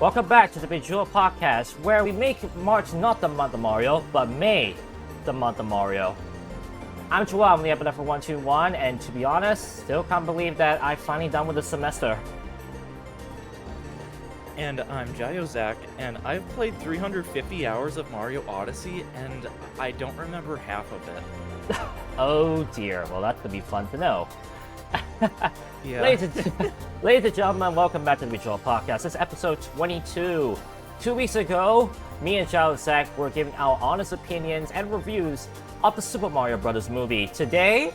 Welcome back to the Bejeweled podcast, where we make March not the month of Mario, but May the month of Mario. I'm Joel, I'm the epidemic for 121, and to be honest, still can't believe that I'm finally done with the semester. And I'm Zach, and I've played 350 hours of Mario Odyssey, and I don't remember half of it. Oh dear, well that's gonna be fun to know. Yeah. Ladies and gentlemen, welcome back to the Bejeweled podcast. This is episode 22. 2 weeks ago, me and Zach were giving our honest opinions and reviews of the Super Mario Bros. Movie. Today,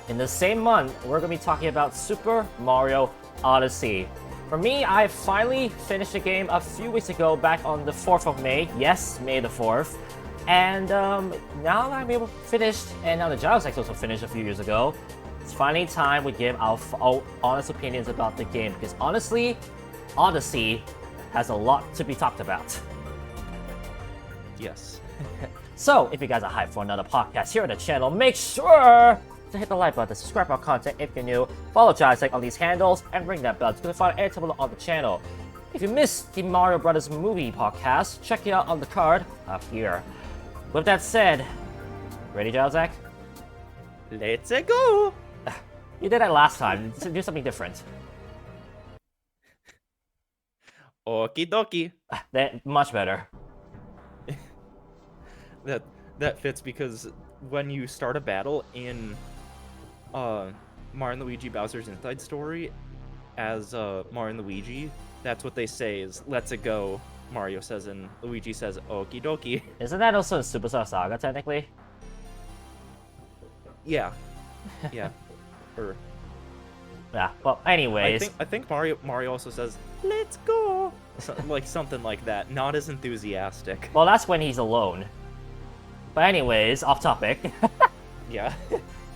in the same month, we're going to be talking about Super Mario Odyssey. For me, I finally finished the game a few weeks ago, back on the 4th of May. Yes, May the 4th. And now that I'm able to finish, and now that Zach also finished a few years ago, it's finally time we give our honest opinions about the game. Because honestly, Odyssey has a lot to be talked about. Yes. So, if you guys are hyped for another podcast here on the channel, make sure to hit the like button, subscribe to our content if you're new, follow Zach on these handles, and ring that bell to find every time on the channel. If you missed the Mario Bros. Movie podcast, check it out on the card up here. With that said, ready, Zach? Let's go! You did that last time. Do something different. Okie dokie. That much better. That fits because when you start a battle in Mario and Luigi Bowser's Inside Story as Mario and Luigi, that's what they say is "Let's it go." Mario says and Luigi says "Okie dokie." Isn't that also in Superstar Saga technically? Yeah. Yeah. Well, anyways. I think Mario also says "Let's go," like something like that. Not as enthusiastic. Well, that's when he's alone. But anyways, off topic. Yeah.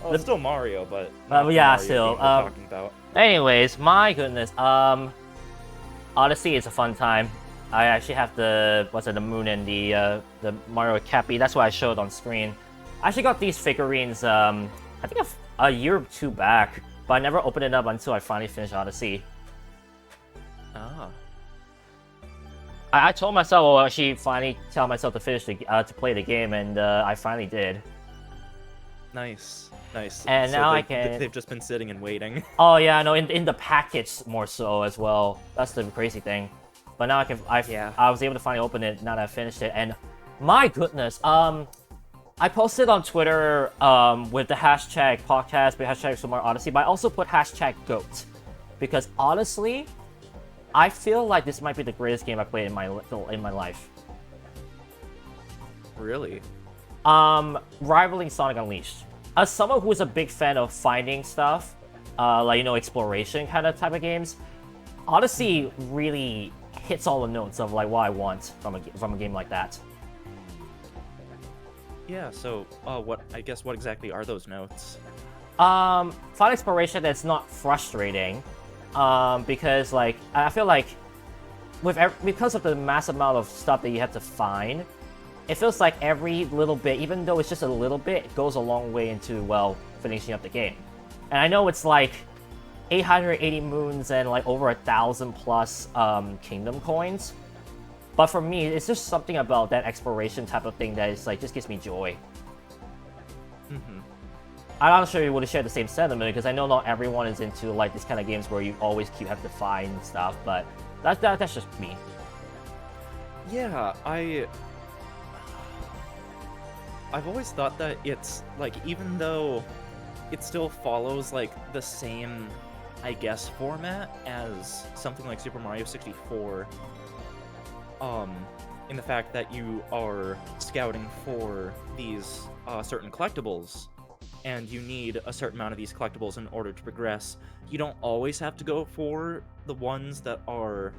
Well, it's still Mario, but yeah, Mario still. we're talking about. Anyways, my goodness. Odyssey is a fun time. I actually have the moon and the Mario Cappy. That's what I showed on screen. I actually got these figurines. I think a year or two back, but I never opened it up until I finally finished Odyssey. Ah. I told myself, well, actually, finally tell myself to finish to play the game, and I finally did. Nice. And so now I can. They've just been sitting and waiting. Oh yeah, no, in the package more so as well. That's the crazy thing. But now I was able to finally open it now that I finished it, and my goodness, I posted on Twitter with the hashtag podcast, with hashtag Super Mario Odyssey, but I also put hashtag GOAT because honestly, I feel like this might be the greatest game I played in my life. Really? Rivaling Sonic Unleashed. As someone who is a big fan of finding stuff, exploration kind of type of games, Odyssey really hits all the notes of like what I want from a game like that. Yeah. So, what exactly are those notes? Fun exploration that's not frustrating, because like I feel like because of the massive amount of stuff that you have to find, it feels like every little bit, even though it's just a little bit, it goes a long way into, well, finishing up the game. And I know it's like 880 moons and like over 1,000 plus kingdom coins, but for me, it's just something about that exploration type of thing that is like just gives me joy. Mm-hmm. I'm not sure you would share the same sentiment because I know not everyone is into like these kind of games where you always have to find stuff, but that's just me. Yeah, I've always thought that it's like, even though it still follows like the same, I guess, format as something like Super Mario 64, in the fact that you are scouting for these certain collectibles, and you need a certain amount of these collectibles in order to progress. You don't always have to go for the ones that are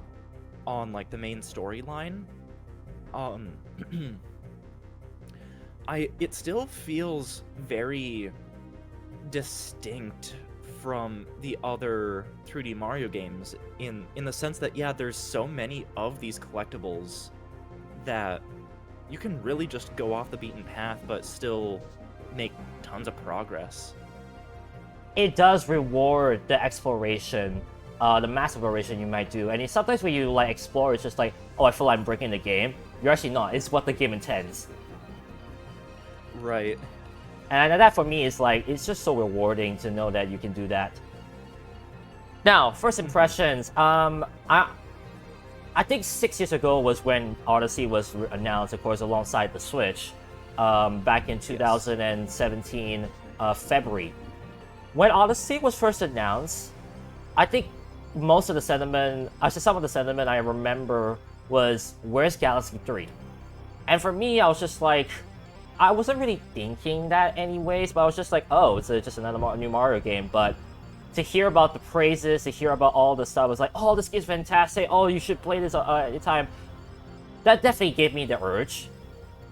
on like the main storyline. It still feels very distinct from the other 3D Mario games in the sense that, yeah, there's so many of these collectibles that you can really just go off the beaten path but still make tons of progress. It does reward the exploration the massive operation you might do. And sometimes when you like explore, it's just like, oh, I feel like I'm breaking the game. You're actually not. It's what the game intends. Right. And that for me is like, it's just so rewarding to know that you can do that. Now, first impressions. I think 6 years ago was when Odyssey was announced, of course, alongside the Switch, back in 2017, February. When Odyssey was first announced, I think most of the sentiment, actually some of the sentiment I remember was, where's Galaxy 3? And for me, I was just like, I wasn't really thinking that anyways, but I was just like, oh, it's just another new Mario game. But to hear about the praises, to hear about all the stuff, I was like, oh, this game's fantastic. Oh, you should play this at a time. That definitely gave me the urge.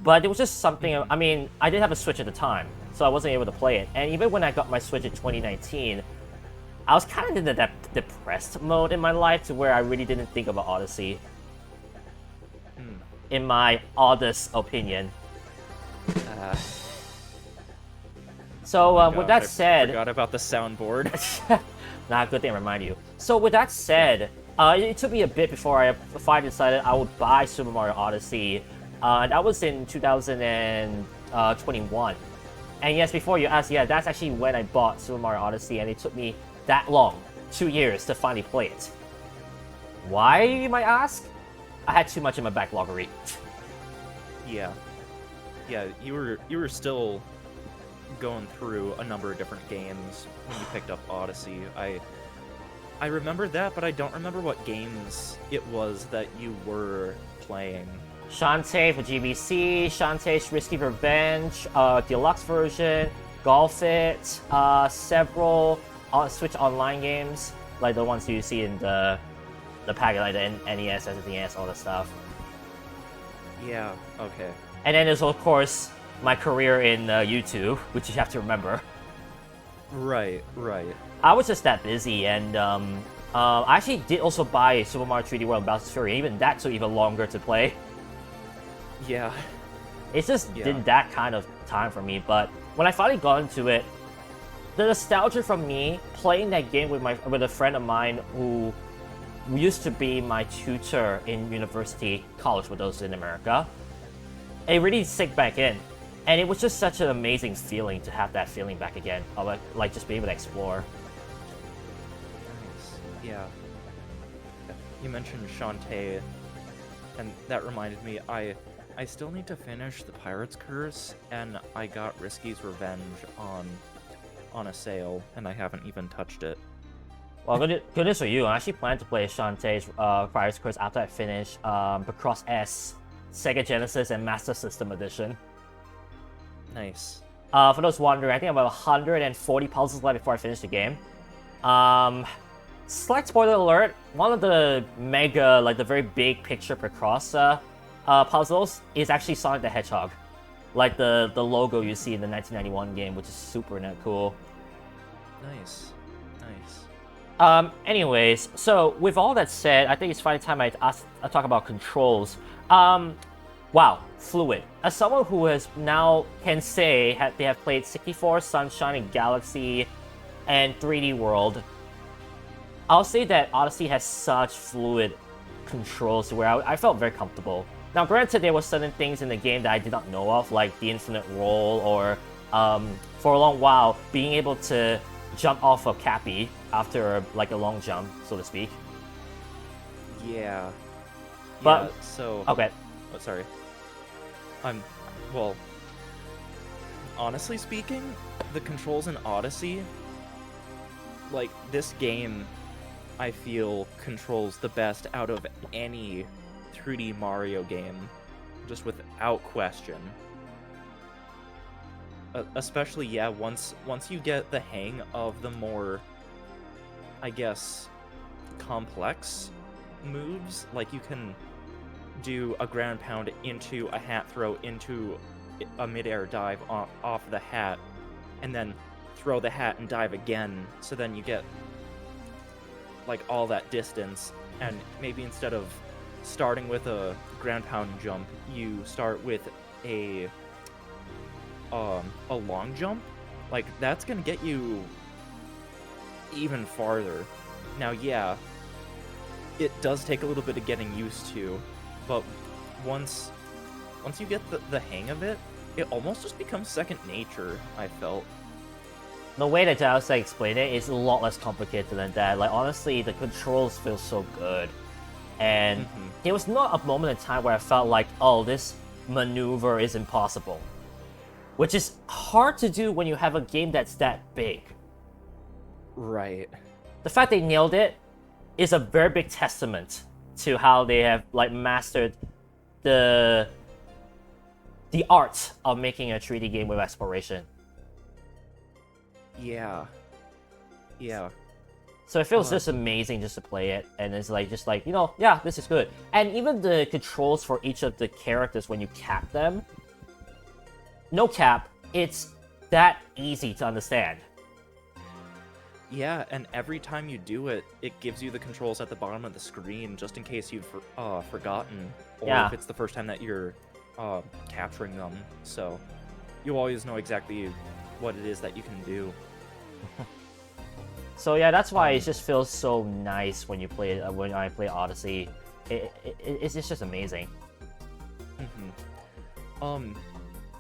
But it was just something, I mean, I didn't have a Switch at the time, so I wasn't able to play it. And even when I got my Switch in 2019, I was kind of in that depressed mode in my life to where I really didn't think about Odyssey. In my oddest opinion. So with that said, I forgot about the soundboard. Nah, good thing to remind you. So with that said, it took me a bit before I finally decided I would buy Super Mario Odyssey. That was in 2021. And yes, before you ask, yeah, that's actually when I bought Super Mario Odyssey, and it took me that long, 2 years, to finally play it. Why, you might ask? I had too much in my backlog to read. Yeah, you were still going through a number of different games when you picked up Odyssey. I remember that, but I don't remember what games it was that you were playing. Shantae for GBC, Shantae's Risky Revenge, Deluxe version, Golf It, several Switch Online games, like the ones you see in the packet, like the NES, SNES, all that stuff. Yeah, okay. And then there's, of course, my career in YouTube, which you have to remember. Right. I was just that busy, and I actually did also buy Super Mario 3D World and Bowser's Fury. Even that took even longer to play. Yeah. It's just did that kind of time for me, but when I finally got into it, the nostalgia from me playing that game with a friend of mine who used to be my tutor in college for those in America, it really sank back in. And it was just such an amazing feeling to have that feeling back again, of like just being able to explore. Nice. Yeah. You mentioned Shantae, and that reminded me, I still need to finish the Pirate's Curse, and I got Risky's Revenge on a sale, and I haven't even touched it. Well, goodness for you. I actually plan to play Shantae's Pirate's Curse after I finish Macross S, Sega Genesis, and Master System Edition. Nice. For those wondering, I think I'm about 140 puzzles left before I finish the game. Slight spoiler alert, one of the mega, like the very big picture Macross puzzles is actually Sonic the Hedgehog. Like the logo you see in the 1991 game, which is super cool. Nice. Anyways, so with all that said, I think it's finally time I talk about controls. Wow, fluid. As someone who has now can say they have played 64, Sunshine, and Galaxy, and 3D World, I'll say that Odyssey has such fluid controls where I felt very comfortable. Now, granted, there were certain things in the game that I did not know of, like the infinite roll, or for a long while being able to jump off of Cappy after like a long jump, so to speak. Yeah. But so okay. Oh, sorry. Well, honestly speaking, the controls in Odyssey, like, this game, I feel, controls the best out of any 3D Mario game, just without question. Especially, yeah, once you get the hang of the more, I guess, complex moves, like you can do a ground pound into a hat throw into a midair dive off the hat, and then throw the hat and dive again, so then you get like all that distance, and maybe instead of starting with a ground pound jump, you start with a long jump. Like, that's gonna get you even farther. Now, yeah, it does take a little bit of getting used to, but once you get the hang of it, it almost just becomes second nature, I felt. The way that Jalsek explained it is a lot less complicated than that. Like, honestly, the controls feel so good. And there was not a moment in time where I felt like, oh, this maneuver is impossible. Which is hard to do when you have a game that's that big. Right. The fact they nailed it is a very big testament to how they have like mastered the art of making a 3D game with exploration. Yeah. So it feels just amazing just to play it, and it's like you know, yeah, this is good. And even the controls for each of the characters when you cap them, no cap, it's that easy to understand. Yeah, and every time you do it, it gives you the controls at the bottom of the screen, just in case you've forgotten, or if it's the first time that you're capturing them. So you always know exactly what it is that you can do. So yeah, that's why it just feels so nice when you play it. When I play Odyssey, it's just amazing.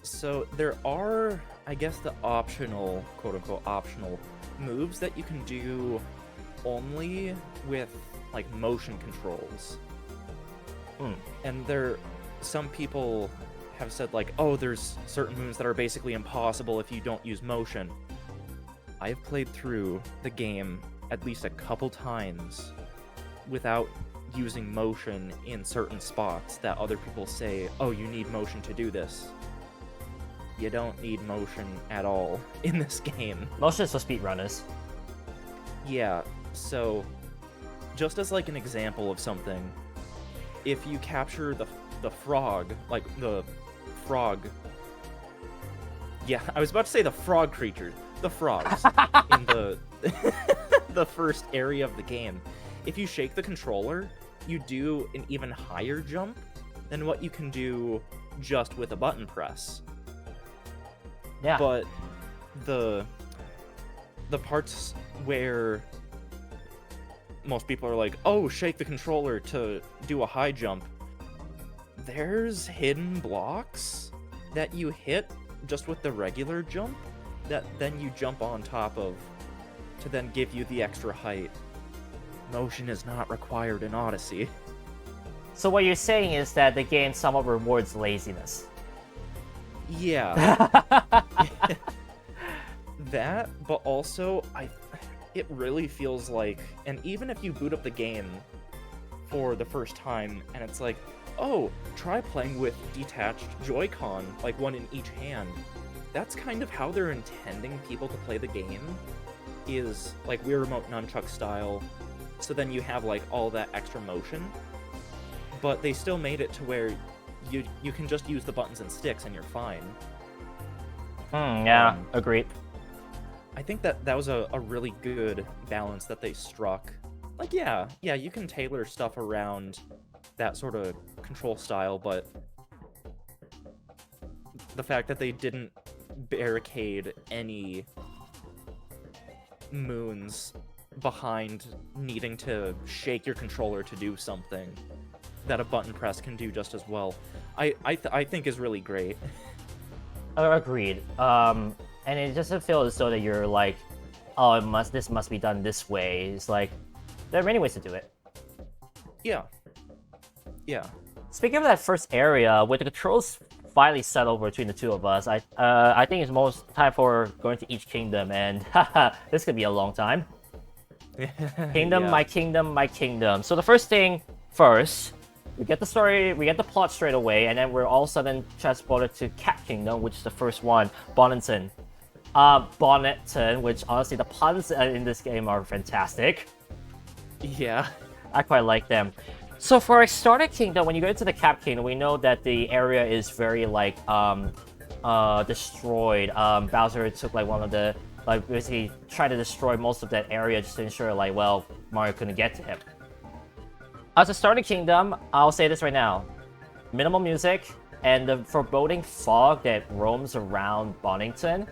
So there are, I guess, the optional, quote-unquote optional moves that you can do only with like motion controls. And some people have said like, oh, there's certain moves that are basically impossible if you don't use motion. I've played through the game at least a couple times without using motion in certain spots that other people say, oh, you need motion to do this. You don't need motion at all in this game. Motion is for speedrunners. Yeah, so just as like an example of something, if you capture the frog, like the frog... Yeah, I was about to say the frog creature. The frogs in the first area of the game. If you shake the controller, you do an even higher jump than what you can do just with a button press. Yeah. But the parts where most people are like, oh, shake the controller to do a high jump, there's hidden blocks that you hit just with the regular jump that then you jump on top of to then give you the extra height. Motion is not required in Odyssey. So what you're saying is that the game somewhat rewards laziness. Yeah. That, but also it really feels like, and even if you boot up the game for the first time and it's like, oh, try playing with detached Joy-Con, like one in each hand. That's kind of how they're intending people to play the game, is like Wii Remote Nunchuck style, so then you have like all that extra motion, but they still made it to where you can just use the buttons and sticks and you're fine. Yeah, agreed. I think that was a really good balance that they struck. Like, yeah, you can tailor stuff around that sort of control style, but the fact that they didn't barricade any moons behind needing to shake your controller to do something that a button press can do just as well, I think is really great. Agreed. And it doesn't feel as though that you're like, oh, this must be done this way. It's like, there are many ways to do it. Yeah. Speaking of that first area, with the controls finally settled between the two of us, I think it's most time for going to each kingdom, and this could be a long time. Kingdom, Yeah. my kingdom, my kingdom. So the first thing first, we get the story, we get the plot straight away, and then we're all of a sudden transported to Cat Kingdom, which is the first one, Bonneton. Bonneton, which honestly the puns in this game are fantastic. Yeah. I quite like them. So for a starter kingdom, when you go into the Cap Kingdom, we know that the area is very like destroyed. Bowser took like one of the basically tried to destroy most of that area just to ensure like, well, Mario couldn't get to him. As a starter kingdom, I'll say this right now: minimal music and the foreboding fog that roams around Bonneton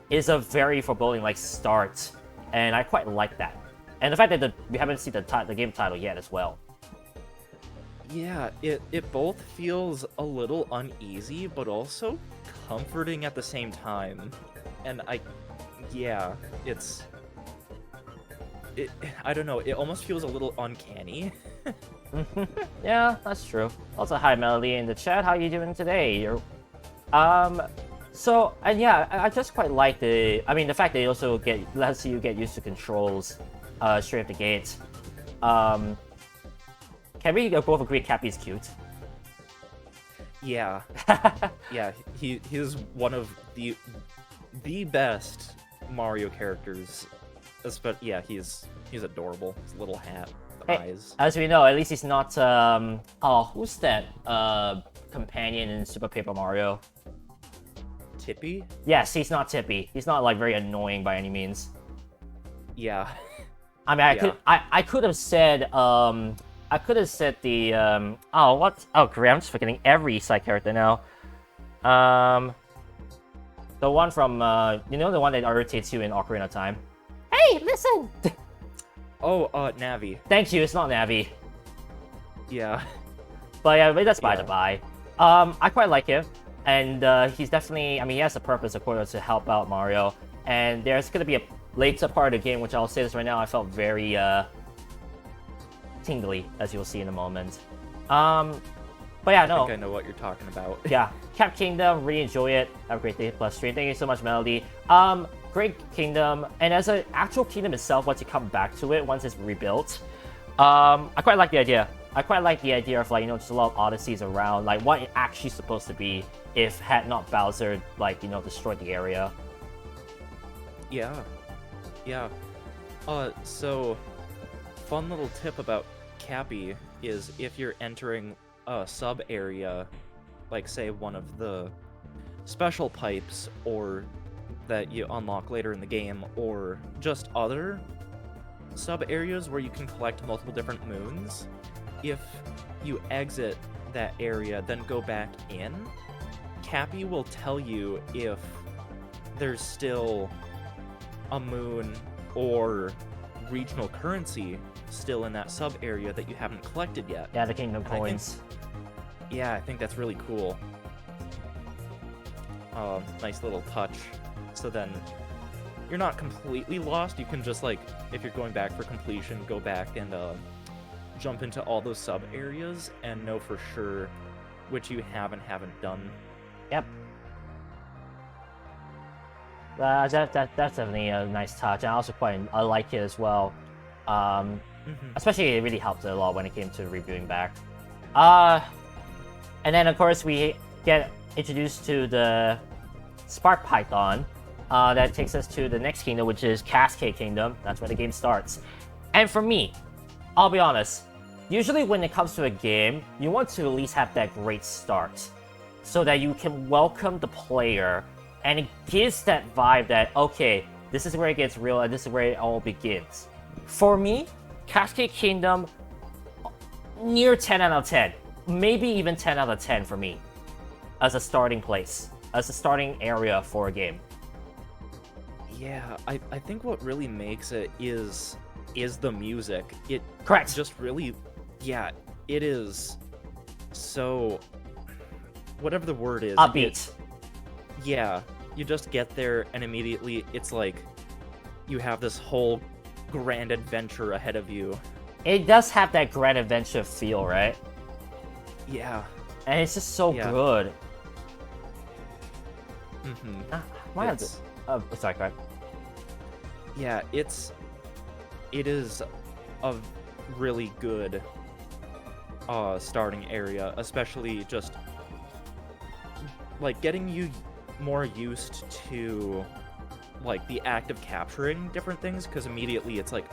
is a very foreboding like start, and I quite like that. And the fact that we haven't seen the game title yet as well. Yeah, it both feels a little uneasy, but also comforting at the same time. And I don't know, it almost feels a little uncanny. Yeah, that's true. Also, hi Melody in the chat. How you doing today? So, and yeah, I just quite like the fact that you also lets you get used to controls straight at the gate. Can we both agree Cappy's cute? Yeah. Yeah, he's one of the best Mario characters. Yeah, he's adorable. His little hat, the eyes. As we know, at least he's not who's that companion in Super Paper Mario? Tippy? Yes, he's not Tippy. He's not like very annoying by any means. Yeah. I mean, I could have said the great, I'm just forgetting every side character now. The one from the one that irritates you in Ocarina of Time. Hey, listen. Oh, Navi. Thank you. It's not Navi. Yeah. But yeah, that's by the by. I quite like him, and he's definitely. I mean, he has a purpose, of course, to help out Mario. And there's gonna be a later part of the game, which I'll say this right now. I felt very tingly, as you'll see in a moment. But yeah, no. I think I know what you're talking about. Yeah, Cap Kingdom, really enjoy it. Have a great day plus stream. Thank you so much, Melody. Great kingdom, and as an actual kingdom itself, once you come back to it, once it's rebuilt, I quite like the idea. I quite like the idea of just a lot of odysseys around, like what it actually supposed to be if had not Bowser destroyed the area. Yeah. So fun little tip about Cappy is if you're entering a sub area, like say one of the special pipes or that you unlock later in the game, or just other sub areas where you can collect multiple different moons, if you exit that area then go back in, Cappy will tell you if there's still a moon or regional currency still in that sub area that you haven't collected yet. Yeah, the kingdom coins. I think that's really cool. Nice little touch. So then you're not completely lost. You can just, like, if you're going back for completion, go back and jump into all those sub areas and know for sure which you have and haven't done. Yep. That's definitely a nice touch, and I like it as well. Especially it really helped a lot when it came to reviewing back. And then of course we get introduced to the Spark Python. That takes us to the next kingdom, which is Cascade Kingdom. That's where the game starts. And for me, I'll be honest, usually when it comes to a game, you want to at least have that great start so that you can welcome the player, and it gives that vibe that, okay, this is where it gets real and this is where it all begins. For me, Cascade Kingdom, near 10 out of 10. Maybe even 10 out of 10 for me as a starting place, as a starting area for a game. Yeah, I think what really makes it is the music. It Correct. Just really, yeah, it is so, whatever the word is. Upbeat. Yeah, you just get there and immediately it's like you have this whole grand adventure ahead of you. It does have that grand adventure feel, right? Yeah. And it's just so good. Sorry, go ahead. Yeah, it is a really good starting area, especially just like getting you more used to like the act of capturing different things, because immediately it's like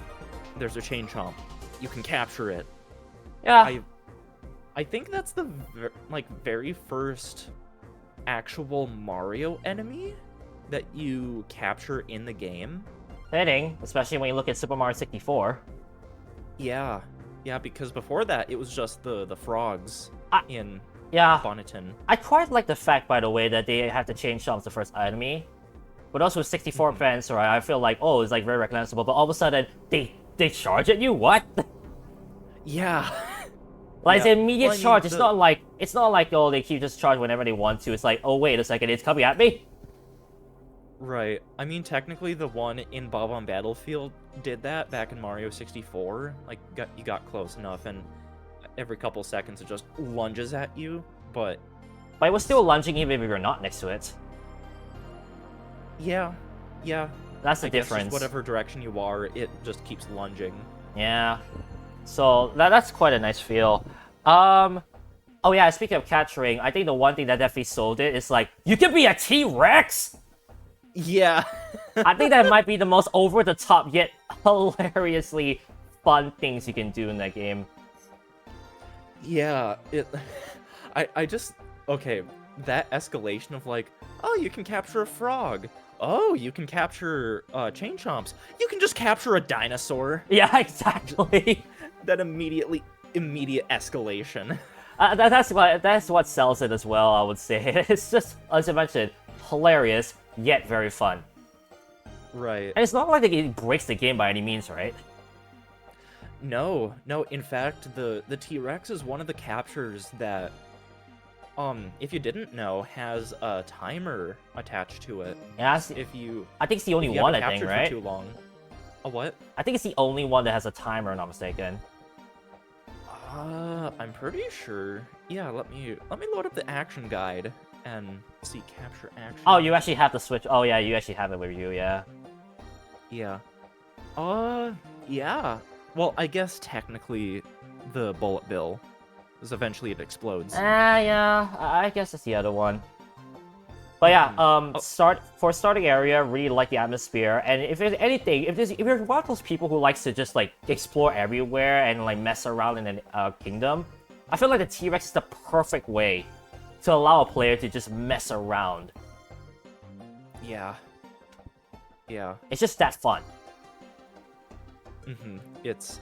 there's a chain chomp, you can capture it. Yeah. I think that's the very first actual Mario enemy that you capture in the game. Fitting, especially when you look at Super Mario 64. Yeah, because before that it was just the frogs in Bonneton. I quite like the fact, by the way, that they have to change chomps the first enemy. But also with 64 fans, right, I feel like, it's like very recognizable, but all of a sudden they they charge at you? What? Yeah. Like it's Yeah. an immediate Well, I mean, charge. It's not like oh they keep just charge whenever they want to. It's like oh wait a second, it's coming at me. Right. I mean, technically, the one in Bob on Battlefield did that back in Mario 64. Like, you got close enough, and every couple seconds it just lunges at you. But But it was still lunging even if you're not next to it. yeah, That's the I guess difference. just whatever direction you are, it just keeps lunging. Yeah. So that's quite a nice feel. Oh yeah, speaking of capturing, I think the one thing that definitely sold it is like, you can be a T-Rex? Yeah. I think that might be the most over-the-top yet hilariously fun things you can do in that game. Yeah. I just okay. That escalation of like, oh, you can capture a frog. Oh, you can capture chain chomps. You can just capture a dinosaur. Yeah, exactly. That immediate escalation. That's what sells it as well, I would say. It's just, as I mentioned, hilarious, yet very fun. Right. And it's not like it breaks the game by any means, right? No. In fact, the T-Rex is one of the captures that, if you didn't know, has a timer attached to it. Yeah, If you, I think it's the only if you one, haven't I think, captured right? for too long. A what? I think it's the only one that has a timer, if I'm not mistaken. I'm pretty sure. Yeah, let me load up the action guide and see capture action. Oh, you actually have the Switch. Oh, yeah, you actually have it with you, yeah. Yeah. Yeah. Well, I guess technically the bullet bill is eventually it explodes. Yeah, I guess it's the other one. But yeah, starting area, really like the atmosphere, and if there's anything, if you're one of those people who likes to just like explore everywhere and like mess around in a kingdom, I feel like the T-Rex is the perfect way to allow a player to just mess around. Yeah. Yeah. It's just that fun. It's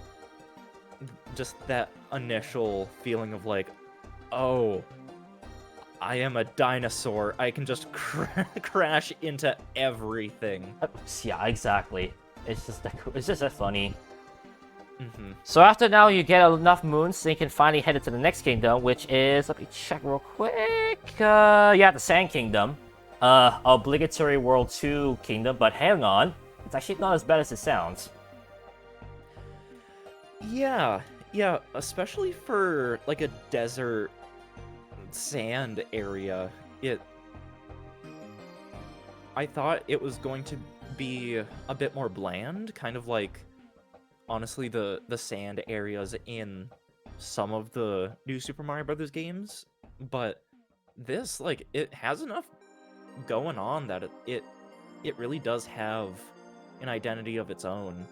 just that initial feeling of like, oh, I am a dinosaur. I can just crash into everything. Yeah, exactly. It's just that funny. So after now, you get enough moons, so you can finally head into the next kingdom, which is, let me check real quick. Yeah, the Sand Kingdom. Obligatory World 2 kingdom, but hang on, it's actually not as bad as it sounds. Yeah, especially for like a desert sand area. I thought it was going to be a bit more bland, kind of like honestly the sand areas in some of the new Super Mario Brothers games, but this, like, it has enough going on that it really does have an identity of its own.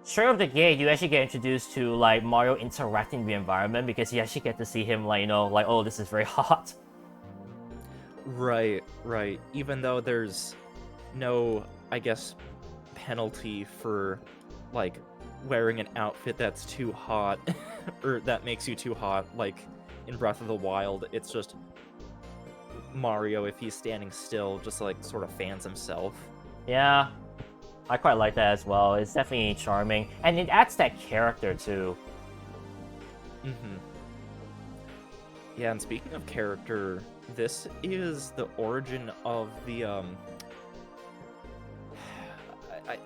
Straight off the gate, you actually get introduced to like Mario interacting with the environment because you actually get to see him like, like, oh, this is very hot. Right. Even though there's no, I guess, penalty for like wearing an outfit that's too hot or that makes you too hot, like in Breath of the Wild, it's just Mario, if he's standing still, just like sort of fans himself. Yeah, I quite like that as well. It's definitely charming, and it adds that character too. Yeah, and speaking of character, this is the origin of the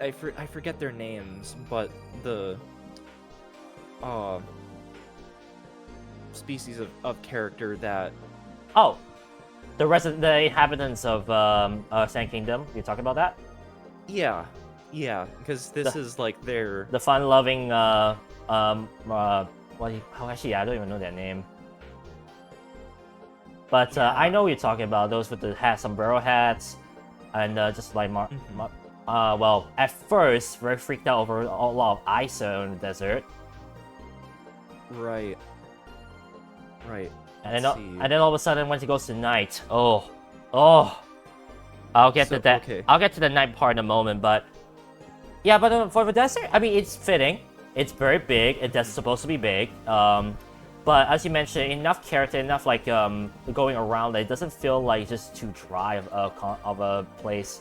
I forget their names, but the species of character that... Oh, the inhabitants of Sand Kingdom. You talking about that? Yeah, because this is like their... The fun-loving actually, I don't even know their name. But I know what you're talking about. Those with the sombrero hats, and just like well, at first, very freaked out over a lot of ice in the desert. Right. And then all of a sudden, once it goes to night, oh, I'll get to that. Okay. I'll get to the night part in a moment, but yeah, but for the desert, I mean, it's fitting. It's very big. It's supposed to be big. But as you mentioned, enough character, enough like going around that it doesn't feel like just too dry of a place.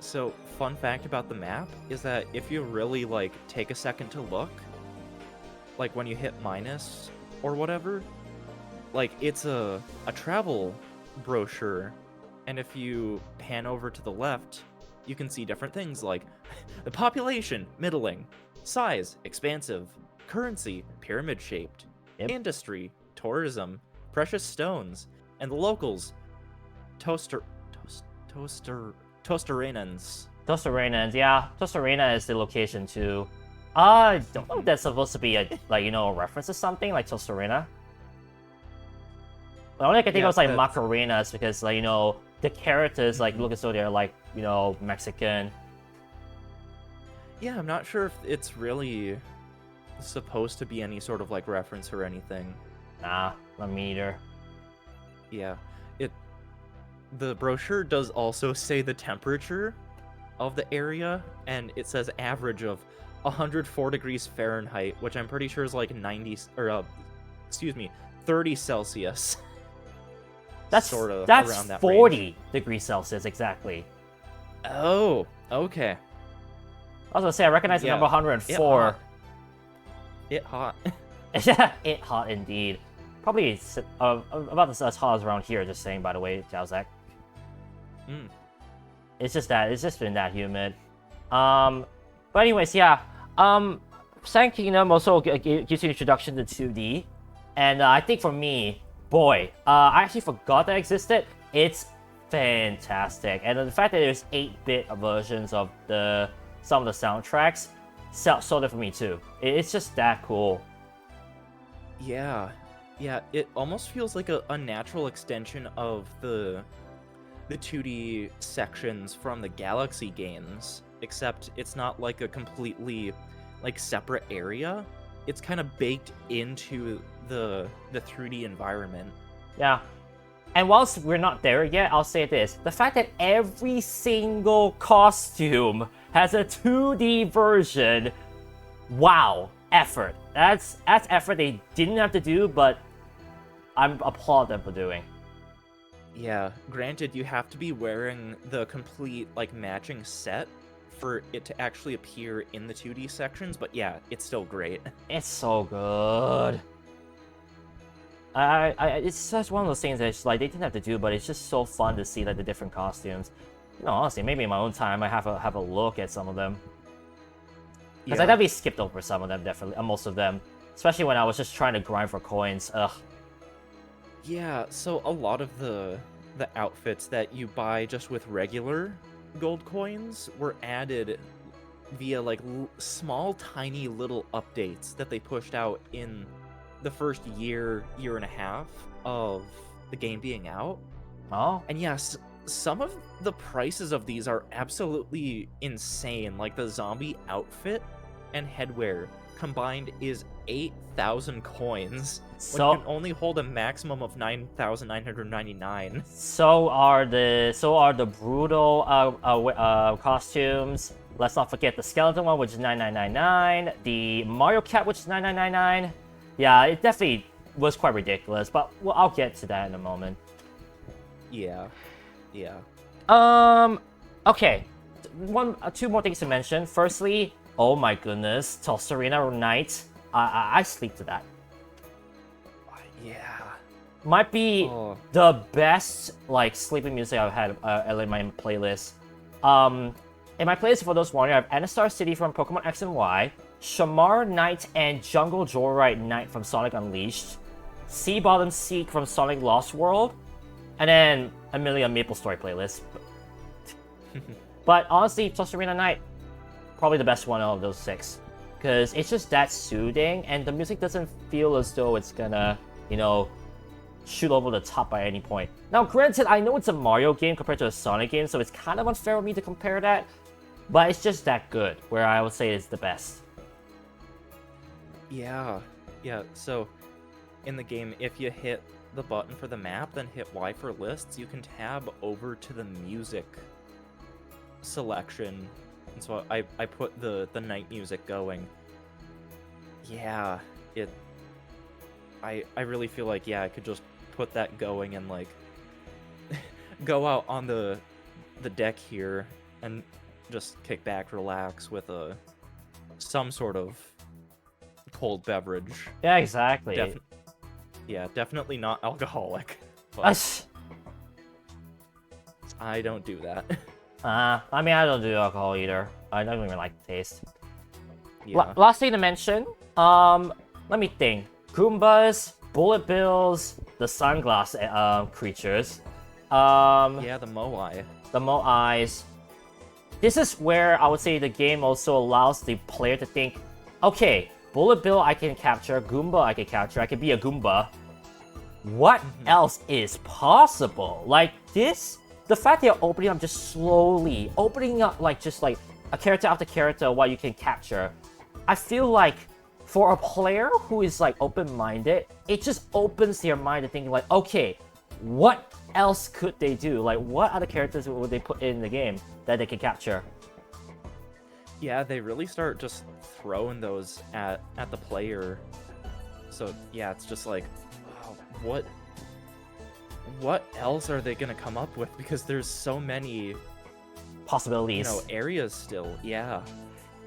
So fun fact about the map is that if you really like take a second to look, like when you hit minus or whatever, like it's a travel brochure, and if you pan over to the left, you can see different things like the population, middling, size, expansive, currency, pyramid shaped, Yep. industry, tourism, precious stones, and the locals, Toasteranans. Tostarena, yeah, Tostarena is the location too. I don't know if that's supposed to be a a reference to something like Tostarena. The only I can think Yeah, of is like that's- Macarenas because the characters look as though they're Mexican. Yeah, I'm not sure if it's really supposed to be any sort of like reference or anything. Nah, not me either. Yeah, the brochure does also say the temperature of the area, and it says average of 104 degrees Fahrenheit, which I'm pretty sure is like 30 Celsius. That's sort of that's around that 40 degrees Celsius exactly. Oh, okay. I was gonna say I recognize the Yeah, number 104. It hot. It hot indeed. Probably about as hot as around here. Just saying, by the way, Jaozak. Mm. It's just been that humid. But anyways, yeah. Seaside Kingdom also gives you an introduction to 2D, and I think for me, boy, I actually forgot that existed. It's fantastic, and the fact that there's 8-bit versions of some of the soundtracks sold it for me too. It's just that cool. Yeah, it almost feels like a natural extension of the 2D sections from the Galaxy games, except it's not like a completely like separate area. It's kind of baked into the 3D environment. Yeah. And whilst we're not there yet, I'll say this. The fact that every single costume has a 2D version, wow, effort. That's effort they didn't have to do, but I'm applaud them for doing. Yeah, granted, you have to be wearing the complete like matching set for it to actually appear in the 2D sections, but yeah, it's still great. It's so good. It's just one of those things that it's like they didn't have to do, but it's just so fun to see like the different costumes. Honestly, maybe in my own time I have a look at some of them. Because I definitely skipped over some of them, definitely, most of them. Especially when I was just trying to grind for coins. Ugh. Yeah, so a lot of the outfits that you buy just with regular gold coins were added via like small, tiny little updates that they pushed out in the first year and a half of the game being out. Oh? And yes, some of the prices of these are absolutely insane. Like the zombie outfit and headwear combined is 8,000 coins, So which can only hold a maximum of 9,999. so are the brutal costumes. Let's not forget the skeleton one, which is 9,999. The Mario Cat, which is 9,999. Yeah, it definitely was quite ridiculous, but I'll get to that in a moment. Yeah. Okay. Two more things to mention. Firstly, oh my goodness, Tostarena Night. I sleep to that. Yeah. Might be Oh. the best sleeping music I've had in my playlist. In my playlist, for those wondering, I have Anastar City from Pokemon X and Y, Shamar Knight and Jungle Joyride Knight from Sonic Unleashed, Sea Bottom Seek from Sonic Lost World, and then Amelia Maple Story playlist. But honestly, Tostarena Night, probably the best one out of those 6. Because it's just that soothing, and the music doesn't feel as though it's gonna, shoot over the top by any point. Now, granted, I know it's a Mario game compared to a Sonic game, so it's kind of unfair for me to compare that, but it's just that good, where I would say it's the best. Yeah, so in the game, if you hit the button for the map, then hit Y for lists, you can tab over to the music selection. And so I put the night music going. Yeah, I really feel like, I could just put that going and go out on the deck here and just kick back, relax with some sort of cold beverage. Yeah, exactly. Yeah, definitely not alcoholic. Us. I don't do that. I mean, I don't do alcohol either. I don't even like the taste. Yeah. Last thing to mention, let me think. Goombas, bullet bills, the sunglass creatures. Yeah, the Moai. The Moais. This is where I would say the game also allows the player to think, okay, bullet bill I can capture, Goomba I can capture, I can be a Goomba. What else is possible? Like this, the fact they're opening up just slowly, opening up like just like a character after character what you can capture. I feel like for a player who is like open-minded, it just opens their mind to thinking like, okay, what else could they do? Like, what other characters would they put in the game that they can capture? Yeah, they really start just throwing those at the player. So yeah, it's just like, oh, what else are they gonna come up with? Because there's so many Possibilities. Areas still. Yeah.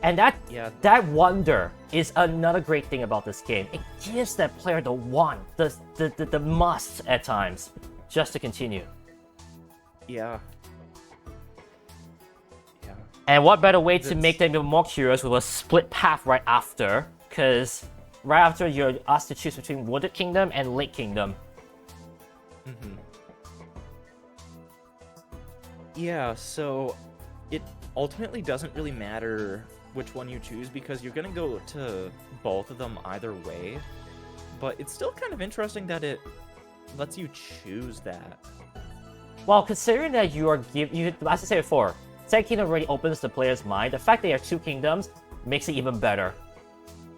And that wonder is another great thing about this game. It gives that player the want, the must at times, just to continue. Yeah. Yeah. And what better way to make them even more curious with a split path right after? Because right after you're asked to choose between Wooded Kingdom and Lake Kingdom. Yeah, so it ultimately doesn't really matter which one you choose because you're gonna go to both of them either way. But it's still kind of interesting that it lets you choose that. Well, considering that you are as I said before, Seaside Kingdom already opens the player's mind. The fact that there are two kingdoms makes it even better.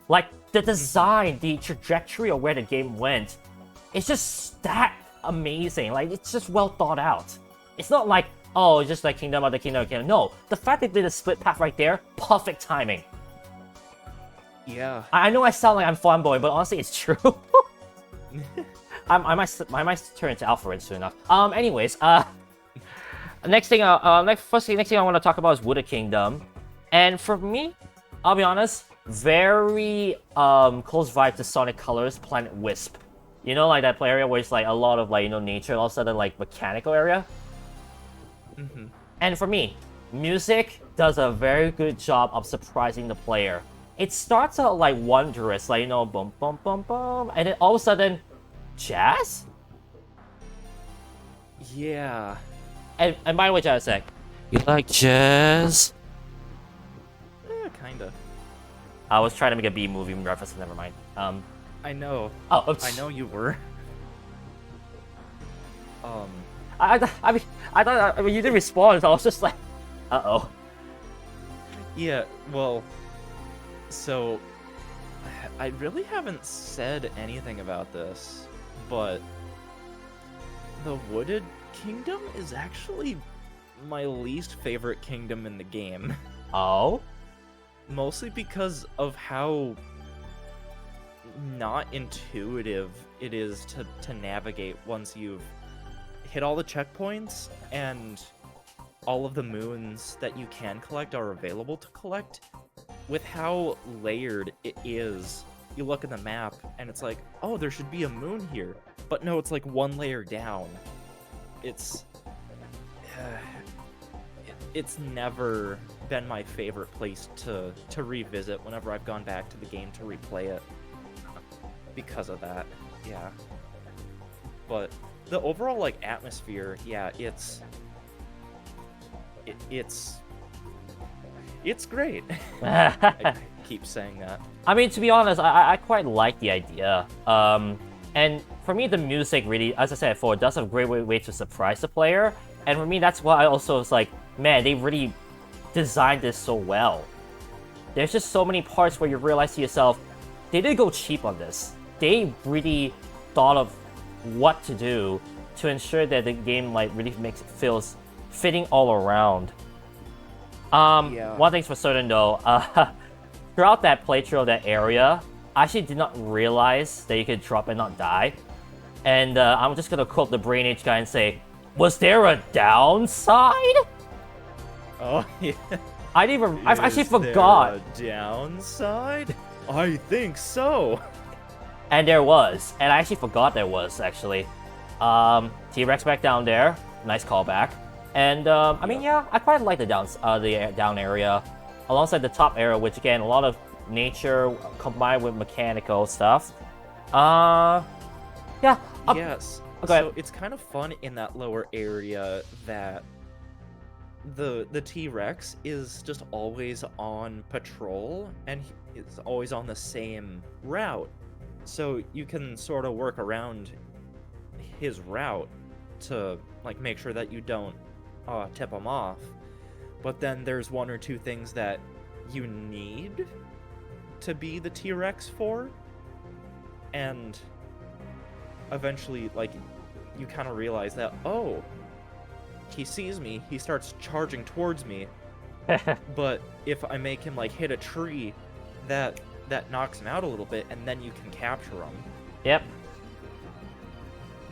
Like the design, the trajectory of where the game went, it's just that amazing. Like it's just well thought out. It's not like, oh, it's just like Kingdom of the Kingdom of the Kingdom. No, the fact they did a split path right there, perfect timing. Yeah. I know I sound like I'm fanboy, but honestly, it's true. I might turn into Alpha soon enough. Anyways, next thing I want to talk about is Wooded Kingdom, and for me, I'll be honest, very close vibe to Sonic Colors Planet Wisp. You know, like that area where it's like a lot of like nature, and all of a sudden like mechanical area. And for me, music does a very good job of surprising the player. It starts out like wondrous, like boom, boom, boom, boom, and then all of a sudden, jazz. Yeah. And by the way, Jazz, you like jazz? Kinda. I was trying to make a B movie reference. Never mind. I know. Oh, I know you were. I mean, you didn't respond. So I was just like, uh-oh. Yeah, well, so I really haven't said anything about this, but the Wooded Kingdom is actually my least favorite kingdom in the game. Oh? Mostly because of how not intuitive it is to navigate once you've hit all the checkpoints and all of the moons that you can collect are available to collect. With how layered it is, you look at the map and it's like, oh, there should be a moon here. But no, it's like one layer down. It's never been my favorite place to revisit whenever I've gone back to the game to replay it. Because of that, yeah. But the overall like atmosphere, yeah, it's great. I keep saying that. I mean, to be honest, I quite like the idea. And for me, the music really, as I said before, does a great way to surprise the player. And for me, that's why I also was like, man, they really designed this so well. There's just so many parts where you realize to yourself, they didn't go cheap on this. They really thought of what to do to ensure that the game like really feels fitting all around. Yeah. One thing's for certain though, throughout that playthrough of that area, I actually did not realize that you could drop and not die. And I'm just gonna quote the Brain Age guy and say, was there a downside? Oh, yeah. I've actually Is there forgot. a downside? I think so. And there was. And I actually forgot there was, actually. T-Rex back down there. Nice callback. And, I mean, yeah, I quite like the down area. Alongside the top area, which, again, a lot of nature combined with mechanical stuff. Yeah. Yes. Okay. So it's kind of fun in that lower area that the T-Rex is just always on patrol and it's always on the same route. So you can sort of work around his route to like make sure that you don't tip him off. But then there's one or two things that you need to be the T-Rex for, and eventually like you kind of realize that, oh, he sees me, he starts charging towards me. But if I make him like hit a tree, that knocks him out a little bit, and then you can capture him. Yep.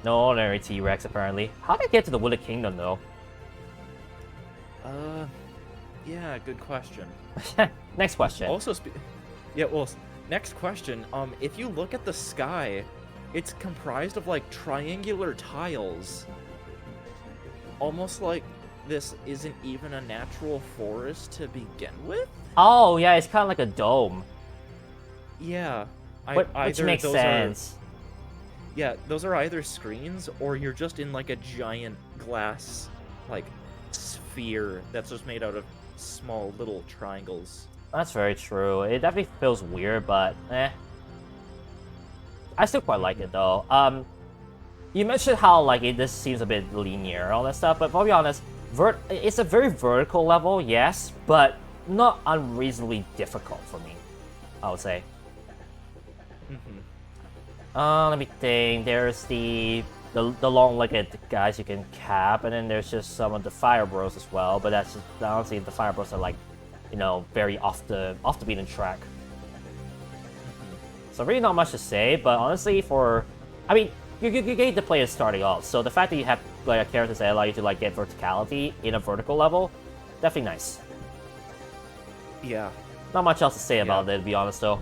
No ordinary T-Rex, apparently. How did it get to the Wooded Kingdom, though? Yeah, good question. Next question. Also, yeah, well, next question. If you look at the sky, it's comprised of like triangular tiles. Almost like this isn't even a natural forest to begin with. Oh, yeah, it's kind of like a dome. Yeah. Which makes sense. Yeah, those are either screens or you're just in like a giant glass, like, sphere that's just made out of small little triangles. That's very true. It definitely feels weird, but eh. I still quite like it though. You mentioned how like this seems a bit linear and all that stuff, but I'll be honest, it's a very vertical level, yes, but not unreasonably difficult for me, I would say. Let me think. There's the long-legged guys you can cap, and then there's just some of the fire bros as well. But that's just, honestly, the fire bros are like, you know, very off the beaten track. So really not much to say. But honestly, I mean, you get the players starting off. So the fact that you have like characters that allow you to like get verticality in a vertical level, definitely nice. Yeah. Not much else to say about it, to be honest, though.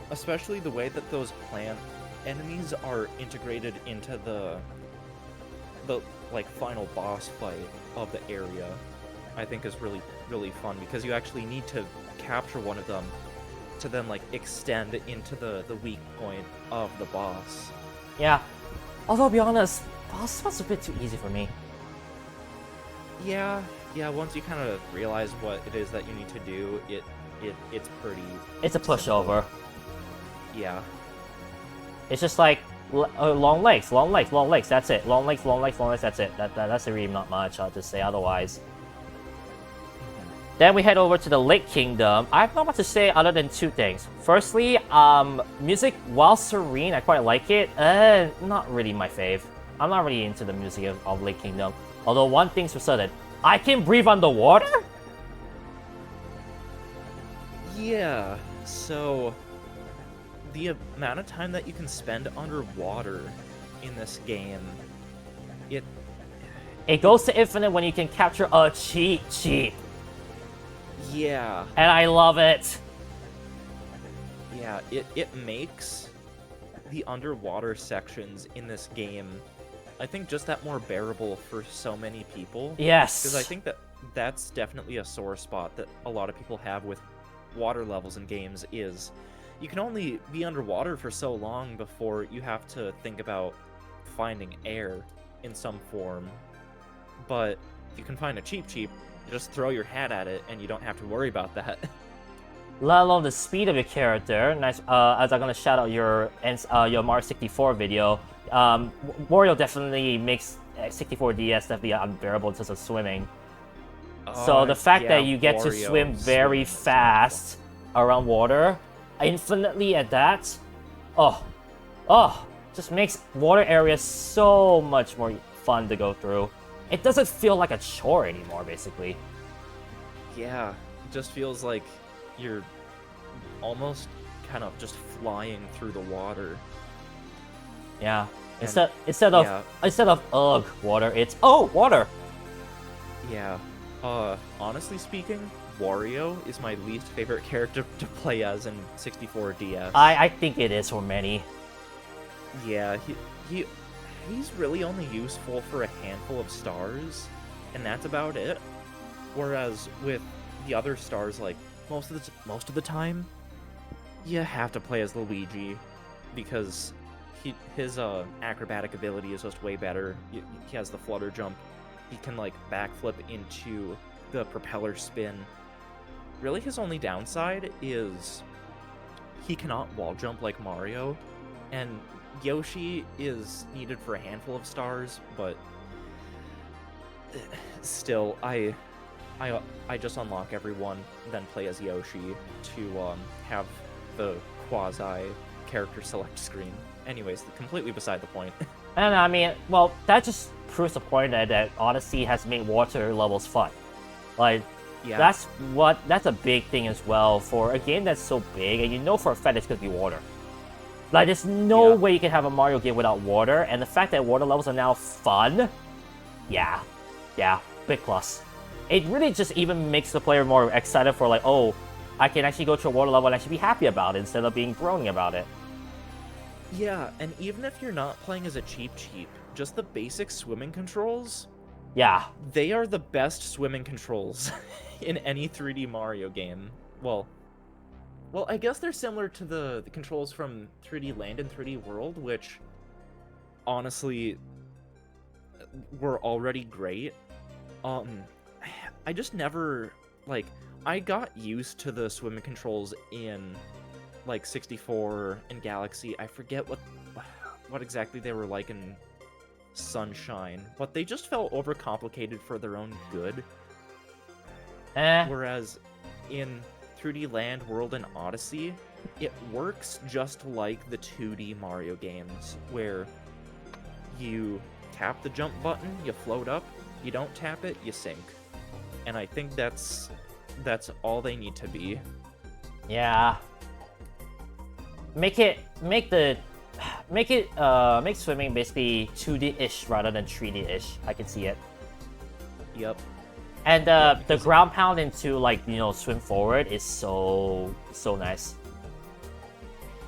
Especially the way that those plant enemies are integrated into the like final boss fight of the area, I think is really, really fun, because you actually need to capture one of them to then like extend into the weak point of the boss. Yeah. Although, to be honest, boss was a bit too easy for me. Yeah, once you kind of realize what it is that you need to do, it's pretty... It's a pushover. Yeah. It's just like long legs, that's it. Long legs, that's it. That's really not much, I'll just say otherwise. Then we head over to the Lake Kingdom. I have not much to say other than two things. Firstly, music, while serene, I quite like it. Not really my fave. I'm not really into the music of Lake Kingdom. Although one thing's for certain, I can breathe underwater? Yeah, so the amount of time that you can spend underwater in this game, it goes to infinite when you can capture a cheat sheet. Yeah. And I love it. Yeah, it makes the underwater sections in this game, I think, just that more bearable for so many people. Yes. Because I think that's definitely a sore spot that a lot of people have with water levels in games is you can only be underwater for so long before you have to think about finding air in some form. But if you can find a cheap, you just throw your hat at it and you don't have to worry about that. Let alone the speed of your character. Nice. As I'm gonna shout out your Mario 64 video, Wario definitely makes 64DS definitely unbearable in terms of swimming. So the fact that you get to swim very fast around water, infinitely at that, just makes water areas so much more fun to go through. It doesn't feel like a chore anymore, basically. Yeah, it just feels like you're almost kind of just flying through the water. Yeah. Instead of ugh, water, it's water. Yeah. Honestly speaking, Wario is my least favorite character to play as in 64 DS. I think it is for many. Yeah, he's really only useful for a handful of stars, and that's about it. Whereas with the other stars, like most of the time, you have to play as Luigi because his acrobatic ability is just way better. He has the flutter jump. He can like backflip into the propeller spin. Really, his only downside is he cannot wall jump like Mario, and Yoshi is needed for a handful of stars, but still, I just unlock everyone, then play as Yoshi to have the quasi character select screen. Anyways, completely beside the point. And I mean, well, that just proves the point that Odyssey has made water levels fun. Like, Yeah. that's a big thing as well for a game that's so big, and you know for a fact it's gonna be water. Like, there's no way you can have a Mario game without water, and the fact that water levels are now fun, yeah, big plus. It really just even makes the player more excited for like, oh, I can actually go to a water level and actually be happy about it instead of being groaning about it. Yeah, and even if you're not playing as a cheap, just the basic swimming controls, Yeah, they are the best swimming controls in any 3D Mario game. Well, I guess they're similar to the controls from 3D Land and 3D World, which honestly were already great. I just never, like, I got used to the swimming controls in like 64 and Galaxy. I forget what exactly they were like in Sunshine, but they just felt overcomplicated for their own good. Whereas in 3D Land, World, and Odyssey, it works just like the 2D Mario games, where you tap the jump button, you float up, you don't tap it, you sink. And I think that's all they need to be. yeah. Make swimming basically 2D-ish rather than 3D-ish. I can see it. Yep. And the ground pound into, like, you know, swim forward is so nice.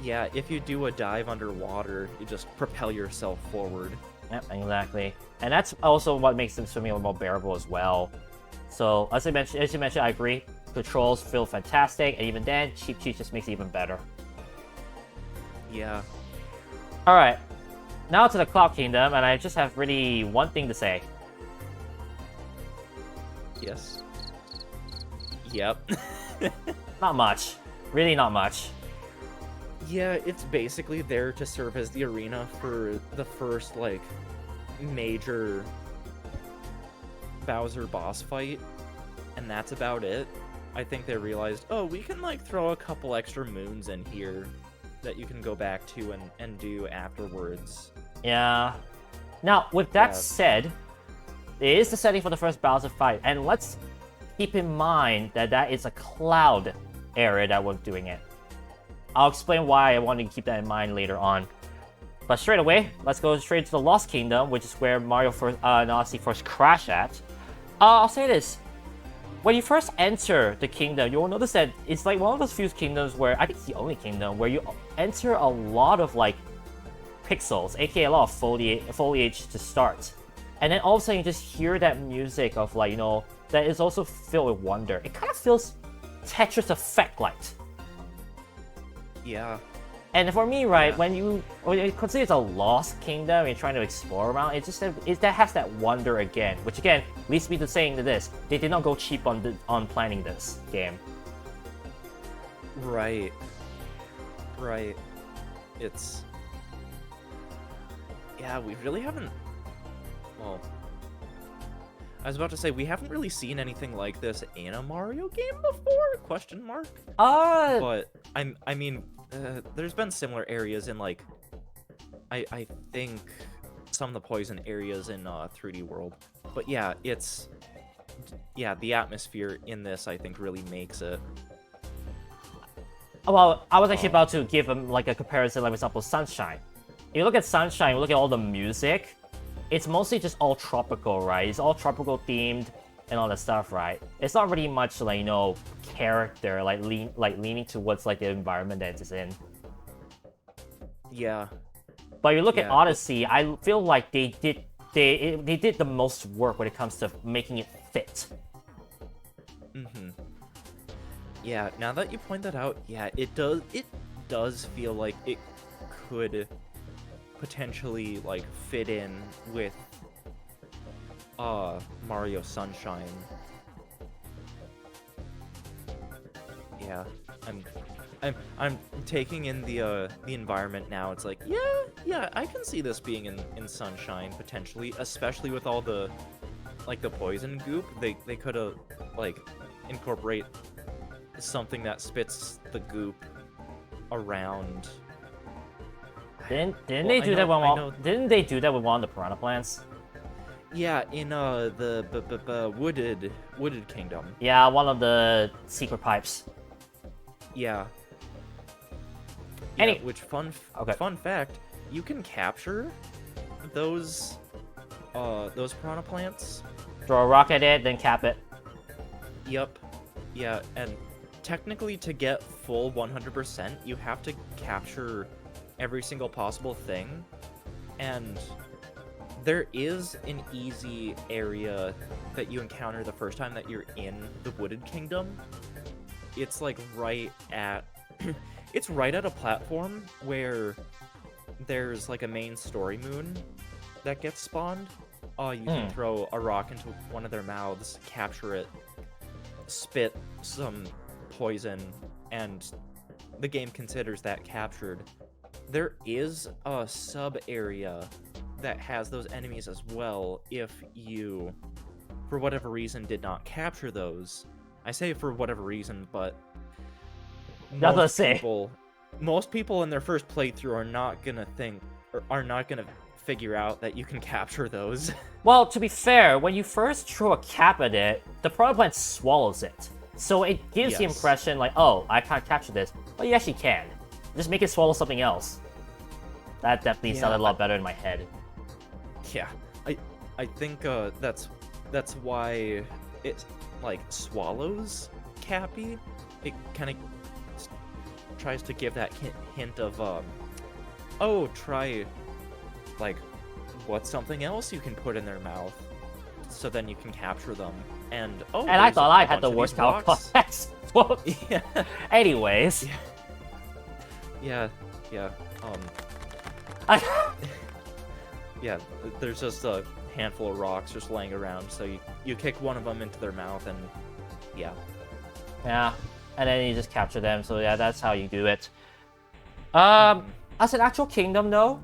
Yeah, if you do a dive underwater, you just propel yourself forward. Yep, exactly. And that's also what makes them swimming a little more bearable as well. So, as you mentioned, I agree. Controls feel fantastic, and even then, Cheap just makes it even better. Yeah. Alright, now to the Cloud Kingdom, and I just have really one thing to say. Yes. Yep. Not much. Really not much. Yeah, it's basically there to serve as the arena for the first, like, major Bowser boss fight, and that's about it. I think they realized, oh, we can, like, throw a couple extra moons in here that you can go back to and do afterwards. Yeah. Now, with that said, it is the setting for the first Bowser fight, and let's keep in mind that is a cloud area that we're doing it. I'll explain why I want to keep that in mind later on. But straight away, let's go straight to the Lost Kingdom, which is where Mario and Odyssey first crash at. I'll say this. When you first enter the kingdom, you'll notice that it's like one of those few kingdoms where, I think it's the only kingdom, where you enter a lot of, like, pixels, aka a lot of foliage to start. And then all of a sudden you just hear that music of, like, you know, that is also filled with wonder. It kind of feels Tetris Effect-like. Yeah. And for me, right, when you consider it's a lost kingdom and you're trying to explore around, it's just that has that wonder again, which again leads me to saying this: they did not go cheap on planning this game. Right. It's, yeah, we really haven't. Well, I was about to say we haven't really seen anything like this in a Mario game before? Question mark. But I mean. There's been similar areas in, like, I think some of the poison areas in 3D World. But yeah, the atmosphere in this, I think, really makes it. Well, I was actually about to give them, like, a comparison, like, for example, Sunshine. If you look at Sunshine, you look at all the music, it's mostly just all tropical, right? It's all tropical themed. and all that stuff, right? It's not really much like, you know, character, like leaning towards like the environment that it's in. Yeah. But you look at Yeah, Odyssey, I feel like they did the most work when it comes to making it fit. Mm-hmm. Yeah, now that you point that out, yeah, it does feel like it could potentially like fit in with Mario Sunshine. Yeah, I'm taking in the environment now. It's like, yeah, I can see this being in Sunshine potentially, especially with all the like the poison goop. They could have like incorporate something that spits the goop around. Didn't Well, they do that when I know. didn't they do that with one of the piranha plants? Yeah, in the wooded kingdom. Yeah, one of the secret pipes. Yeah. Any- Which fun Okay. fact, you can capture those piranha plants. Throw a rock at it, then cap it. Yep. Yeah, and technically to get full 100%, you have to capture every single possible thing. And there is an easy area that you encounter the first time that you're in the Wooded Kingdom. It's like right at it's right at a platform where there's like a main story moon that gets spawned. You can throw a rock into one of their mouths, capture it, spit some poison, and the game considers that captured. There is a sub area that has those enemies as well if you, for whatever reason, did not capture those. I say for whatever reason, but most people in their first playthrough are not gonna think, or are not gonna figure out that you can capture those. Well, to be fair, when you first throw a cap at it, the piranha plant swallows it. So it gives the Yes. impression like, oh, I can't capture this. But you actually can. Just make it swallow something else. That definitely Yeah, sounded a lot better in my head. Yeah, I think that's why it like swallows Cappy. It kind of tries to give that hint of oh, try like what's something else you can put in their mouth, so then you can capture them. And oh, And I there's thought a I had the bunch of worst these rocks. complex. Well, Yeah. anyways. Yeah. Yeah, there's just a handful of rocks just laying around, so you kick one of them into their mouth, and yeah. Yeah, and then you just capture them. So yeah, that's how you do it. As an actual kingdom, though,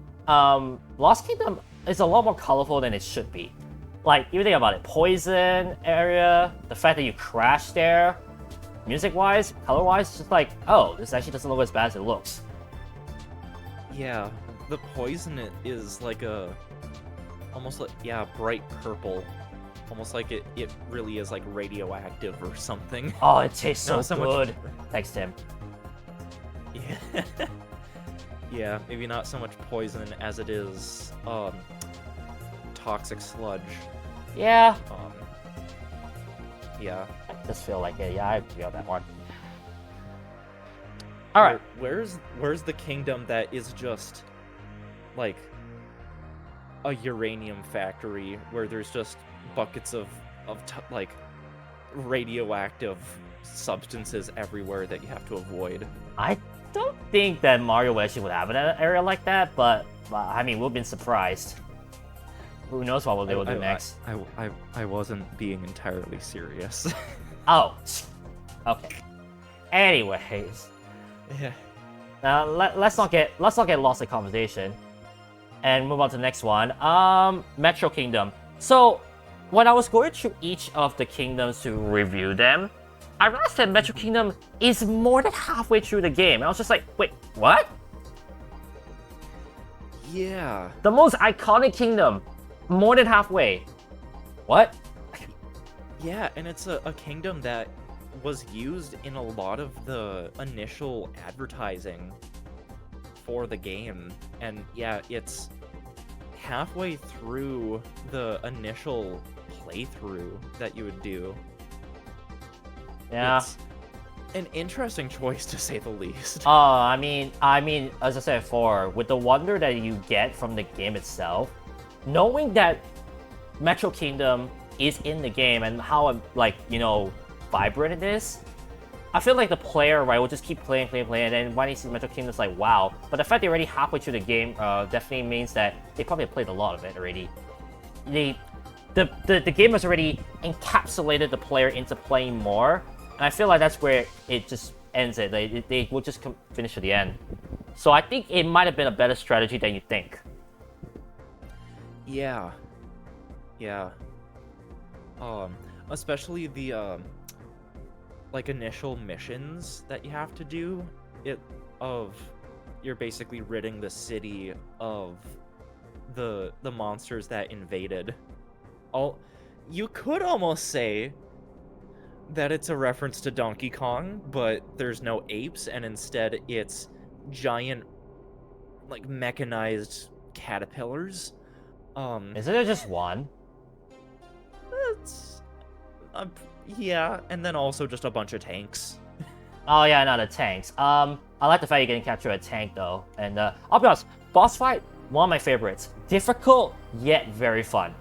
Lost Kingdom is a lot more colorful than it should be. Like, if you think about it, poison area, the fact that you crash there, music-wise, color-wise, just like, oh, this actually doesn't look as bad as it looks. Yeah, the poison is like almost like, yeah, bright purple. Almost like it really is like radioactive or something. Oh, it tastes so Not so much- good. Thanks, Tim. Yeah. Yeah, maybe not so much poison as it is toxic sludge. Yeah, Yeah. I just feel like it. Yeah, I agree on that one. All right. Where's the kingdom that is just like a uranium factory where there's just buckets of like radioactive substances everywhere that you have to avoid? I don't think that Mario actually would have an area like that, but I mean, we've been surprised. Who knows what they will do next? I wasn't being entirely serious. Oh, okay. Anyways, Yeah. let's not get lost in conversation, and move on to the next one. Metro Kingdom. So, when I was going through each of the kingdoms to review them, I realized that Metro Kingdom is more than halfway through the game. And I was just like, wait, what? Yeah. The most iconic kingdom, more than halfway. What? Yeah, and it's a kingdom that was used in a lot of the initial advertising for the game. And yeah, it's halfway through the initial playthrough that you would do. Yeah. It's an interesting choice, to say the least. I mean, as I said before, with the wonder that you get from the game itself, knowing that Metro Kingdom is in the game and how, like, you know, vibrant it is, I feel like the player, right, will just keep playing, and then when he sees Metro Kingdom, it's like, wow. But the fact they're already halfway through the game definitely means that they probably played a lot of it already. The game has already encapsulated the player into playing more, and I feel like that's where it just ends it. They will just finish to the end. So I think it might have been a better strategy than you think. Yeah. Especially the like initial missions that you have to do. You're basically ridding the city of the monsters that invaded. You could almost say that it's a reference to Donkey Kong, but there's no apes, and instead it's giant, like, mechanized caterpillars. Isn't there just one? It's, yeah, and then also just a bunch of tanks. Oh yeah, no, the tanks. I like the fact you're getting captured a tank though, and I'll be honest, boss fight, one of my favorites. Difficult yet very fun.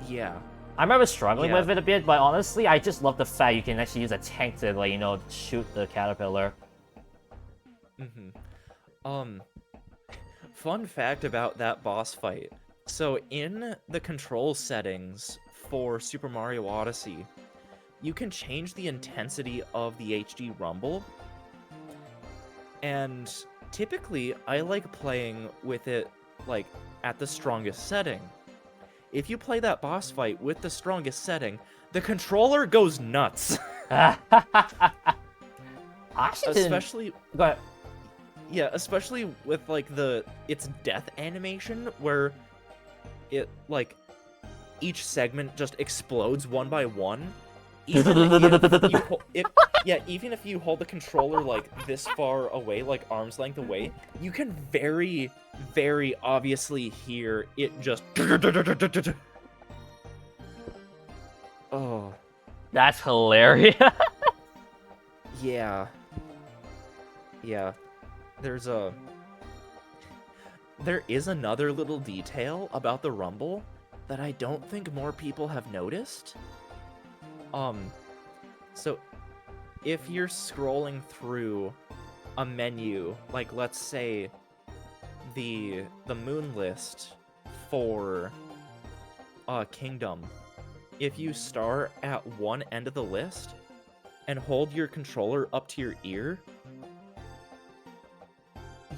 Yeah. I remember struggling Yeah. with it a bit, but honestly, I just love the fact you can actually use a tank to, like, you know, shoot the caterpillar. Fun fact about that boss fight. So in the control settings for Super Mario Odyssey, you can change the intensity of the HD rumble. And typically, I like playing with it, like, at the strongest setting. If you play that boss fight with the strongest setting, the controller goes nuts. I actually didn't... Especially... Go ahead. Yeah, especially with, like, its death animation, where it, like, each segment just explodes one by one. Even if you hold the controller, like, this far away, like, arm's length away, you can very, very obviously hear it just... Oh. That's hilarious. Yeah. Yeah. There is another little detail about the rumble that I don't think more people have noticed. So if you're scrolling through a menu, like, let's say the moon list for Kingdom, if you start at one end of the list and hold your controller up to your ear,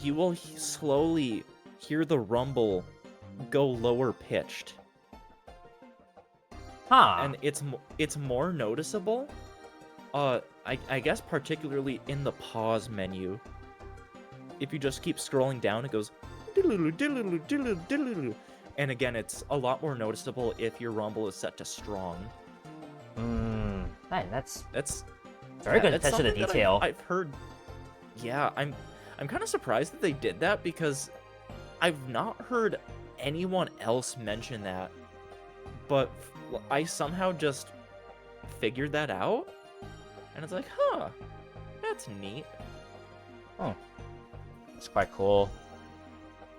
you will slowly hear the rumble go lower pitched. Huh. And it's more noticeable, I guess particularly in the pause menu. If you just keep scrolling down, it goes diddle-oo, diddle-oo, diddle-oo, diddle-oo. And again, it's a lot more noticeable if your rumble is set to strong. Man, that's Very good attention to detail. I've heard. Yeah, I'm kind of surprised that they did that, because I've not heard anyone else mention that, but I somehow just figured that out, and it's like, huh, that's neat. Oh, it's quite cool.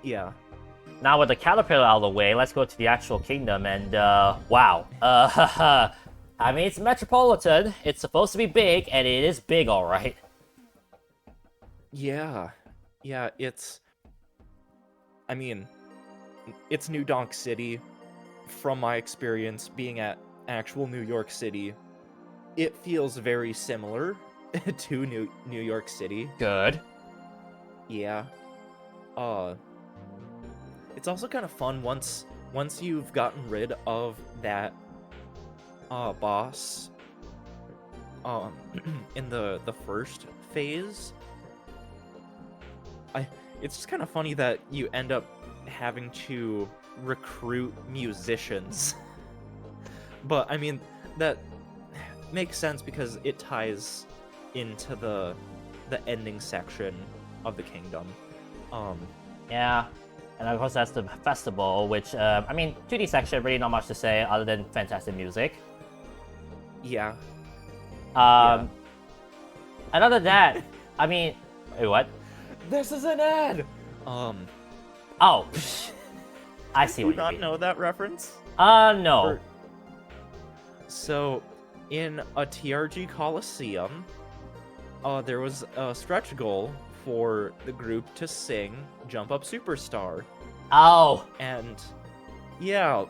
Yeah. Now with the caterpillar out of the way, let's go to the actual kingdom, and wow. I mean, it's metropolitan, it's supposed to be big, and it is big, alright. Yeah, it's New Donk City. From my experience being at actual New York City, it feels very similar to New York City. Good. Yeah. It's also kind of fun once you've gotten rid of that boss in the first phase. It's just kind of funny that you end up having to recruit musicians. But I mean, that makes sense because it ties into the ending section of the kingdom. Yeah. And of course, that's the festival, which, I mean, 2D section, really not much to say other than fantastic music. Yeah. And other than that, I mean, wait, what? This is an ad! Oh, I see Do what you you not mean. know that reference? No. So, in a TRG Coliseum, there was a stretch goal for the group to sing Jump Up Superstar. Oh. And, yeah,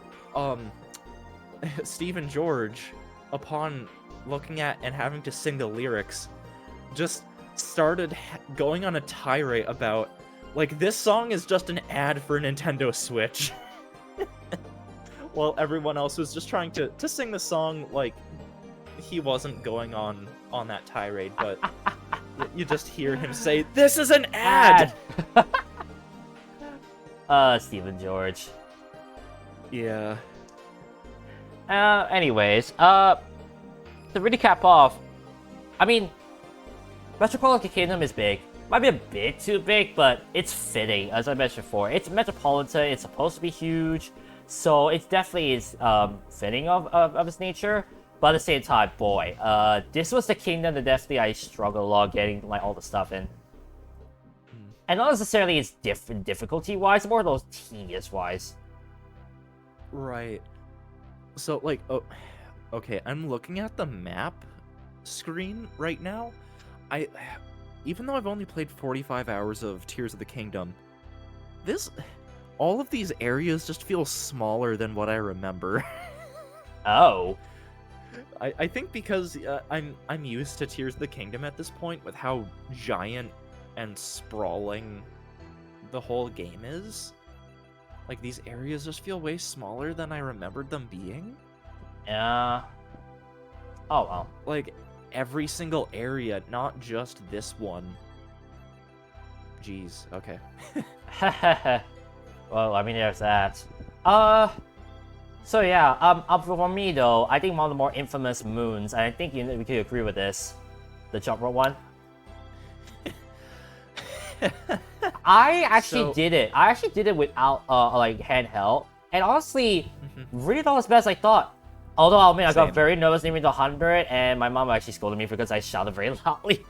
Steve and George, upon looking at and having to sing the lyrics, just started going on a tirade about, like, this song is just an ad for Nintendo Switch. While everyone else was just trying to sing the song like he wasn't going on that tirade, but you just hear him say, "This is an ad!" Stephen George. Yeah. Anyways, to really cap off, I mean, Metropolitan Kingdom is big. Might be a bit too big, but it's fitting, as I mentioned before. It's metropolitan, it's supposed to be huge, so it definitely is fitting of its nature. But at the same time, boy, this was the kingdom that definitely I struggled a lot getting like all the stuff in. And not necessarily it's different difficulty-wise, more those tedious-wise. Right. So, like, oh, okay, I'm looking at the map screen right now. Even though I've only played 45 hours of Tears of the Kingdom, all of these areas just feel smaller than what I remember. Oh. I think because I'm used to Tears of the Kingdom at this point with how giant and sprawling the whole game is. Like, these areas just feel way smaller than I remembered them being. Yeah. Oh, well. Like, every single area, not just this one. Jeez, okay. Well, I mean, there's that. So yeah, for me though, I think one of the more infamous moons, and I think we could agree with this, the jump rope one. I actually did it. I actually did it without like handheld, and honestly, really not as bad as I thought. Although I mean, I got very nervous nearing the 100, and my mom actually scolded me because I shouted very loudly.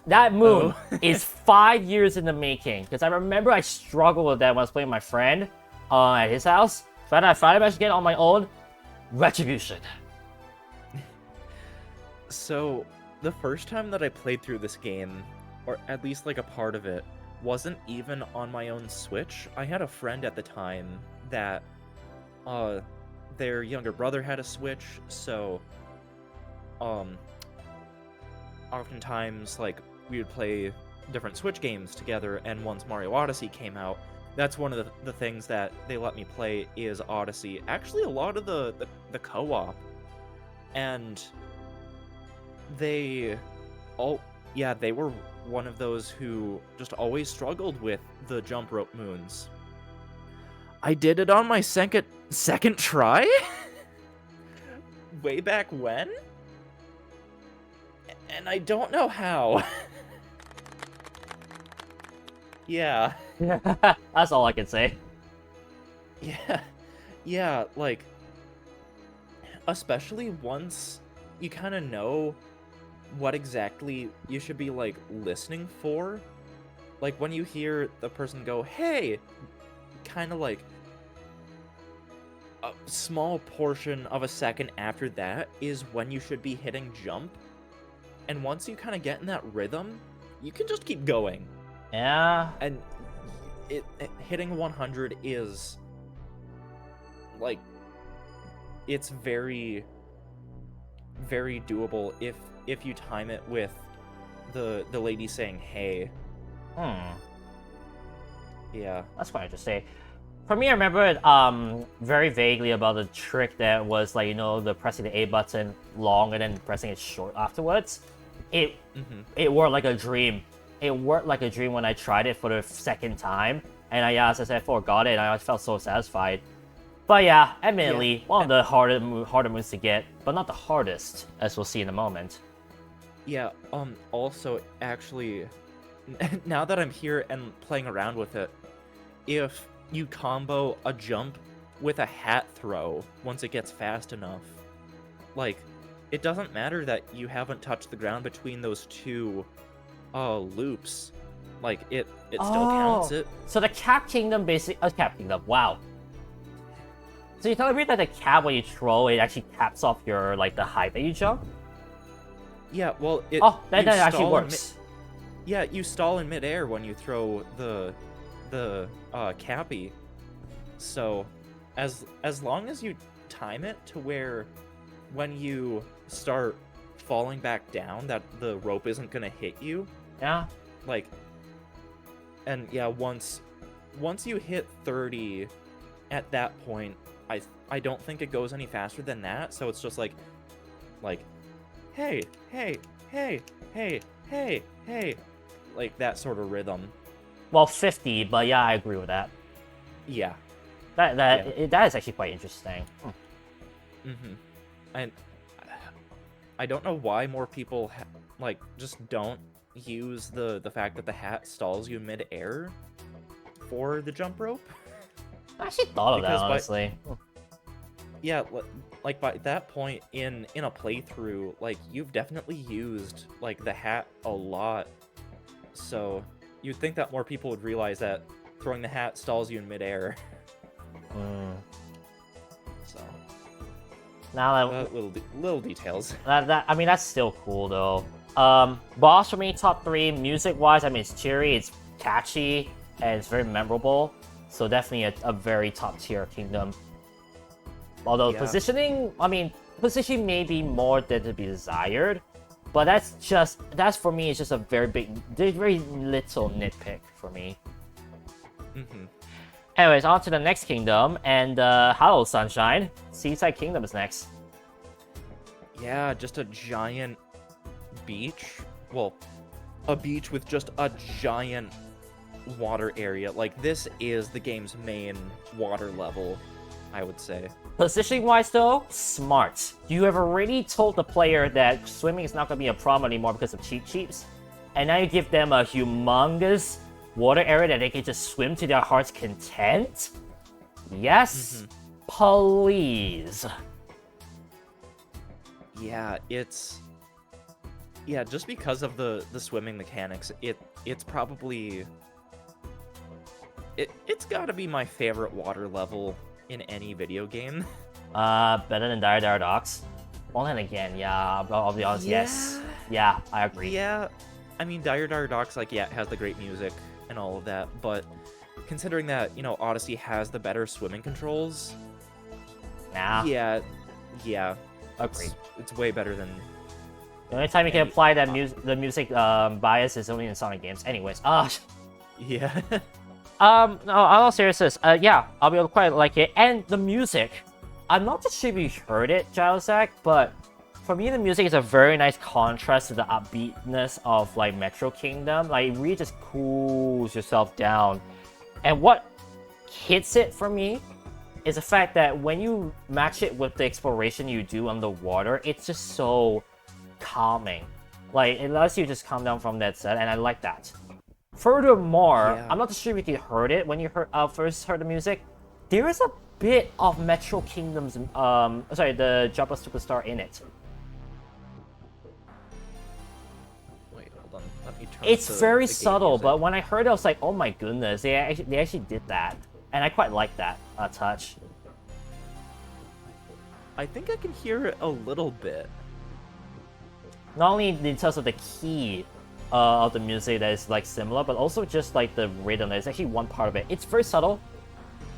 That moon is 5 years in the making, because I remember I struggled with that when I was playing with my friend at his house. But I finally managed to get it on my own. Retribution. So, the first time that I played through this game, or at least like a part of it, wasn't even on my own Switch. I had a friend at the time that their younger brother had a Switch, so oftentimes like we would play different Switch games together, and once Mario Odyssey came out, that's one of the things that they let me play is Odyssey. Actually, a lot of the co-op. And they were one of those who just always struggled with the jump rope moons. I did it on my second try? Way back when? And I don't know how. Yeah. That's all I can say. Yeah, like, especially once you kind of know what exactly you should be, like, listening for. Like, when you hear the person go, hey, kind of like a small portion of a second after that is when you should be hitting jump. And once you kind of get in that rhythm, you can just keep going. Yeah. And hitting 100 is like, it's very, very doable if you time it with the lady saying hey. Yeah, That's quite interesting. For me, I remember very vaguely about the trick that was like, you know, the pressing the A button long and then pressing it short afterwards. It worked like a dream. It worked like a dream when I tried it for the second time, and as I said, I forgot it, and I felt so satisfied. But yeah, admittedly, one of the harder moves to get, but not the hardest, as we'll see in a moment. Yeah, also, actually, now that I'm here and playing around with it, if you combo a jump with a hat throw once it gets fast enough. Like, it doesn't matter that you haven't touched the ground between those two loops. Like, it still counts it. So the Cap Kingdom basically... Cap Kingdom, wow. So you're telling me that the cap, when you throw, it actually caps off your, like, the height that you jump? Yeah, well, that actually works. Yeah, you stall in midair when you throw the cappy. So, as long as you time it to where when you start falling back down, that the rope isn't gonna hit you. Yeah. Like, and yeah, once you hit 30, at that point, I don't think it goes any faster than that. So it's just like, hey, hey, hey, hey, hey, hey, like that sort of rhythm. Well, 50, but yeah, I agree with that. Yeah. That is actually quite interesting. And I don't know why more people just don't use the fact that the hat stalls you mid-air for the jump rope. I actually thought of that, honestly. Yeah, like by that point in a playthrough, like you've definitely used like the hat a lot. So you'd think that more people would realize that throwing the hat stalls you in midair. So now that little details. I mean, that's still cool though. Boss for me, top 3. Music wise, I mean, it's cheery, it's catchy, and it's very memorable. So definitely a very top tier kingdom. Although positioning may be more than to be desired, but that's for me, it's just a very little nitpick for me. Anyways, on to the next kingdom, and hello, Sunshine. Seaside Kingdom is next. Yeah, just a giant beach. Well, a beach with just a giant water area. Like, this is the game's main water level, I would say. Positioning wise though, smart. You have already told the player that swimming is not going to be a problem anymore because of cheat sheets, and now you give them a humongous water area that they can just swim to their heart's content? Yes, please. Yeah, just because of the swimming mechanics, it's probably it's got to be my favorite water level in any video game. Better than Dire Docks. Well, then again, yeah, I'll be honest, yes. Yeah, I agree. Yeah, I mean, Dire Docks, like, yeah, it has the great music and all of that, but considering that, Odyssey has the better swimming controls... Nah. Yeah. Agreed. It's way better than... The only time you can apply that the music bias is only in Sonic games. Anyways, Yeah. No, all seriousness, yeah, I'll be quite like it. And the music, I'm not just sure if you heard it, Gilessack, but for me, the music is a very nice contrast to the upbeatness of, like, Metro Kingdom. Like, it really just cools yourself down. And what hits it for me is the fact that when you match it with the exploration you do underwater, it's just so calming. Like, it lets you just calm down from that set, and I like that. Furthermore, I'm not sure if you heard it when you first heard the music. There is a bit of Metro Kingdom's, the Jumper Superstar in it. Wait, hold on. Let me turn it's very subtle, but when I heard it, I was like, oh my goodness, they actually did that. And I quite like that touch. I think I can hear it a little bit. Not only in terms of the key of the music that is like similar, but also just like the rhythm. There's actually one part of it. It's very subtle,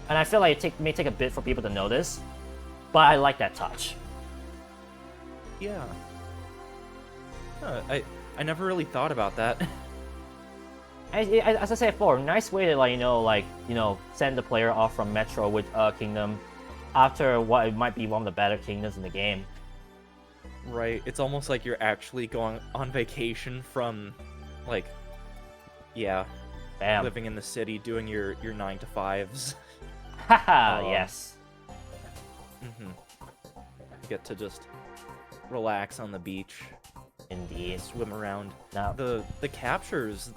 and I feel like it may take a bit for people to notice, but I like that touch. Yeah. I never really thought about that. As I said before, nice way to send the player off from Metro with Kingdom after what it might be one of the better kingdoms in the game. Right, it's almost like you're actually going on vacation from, like, living in the city, doing your 9-to-5s. Haha, yes. You get to just relax on the beach. Indeed. Swim around. Now, the captures,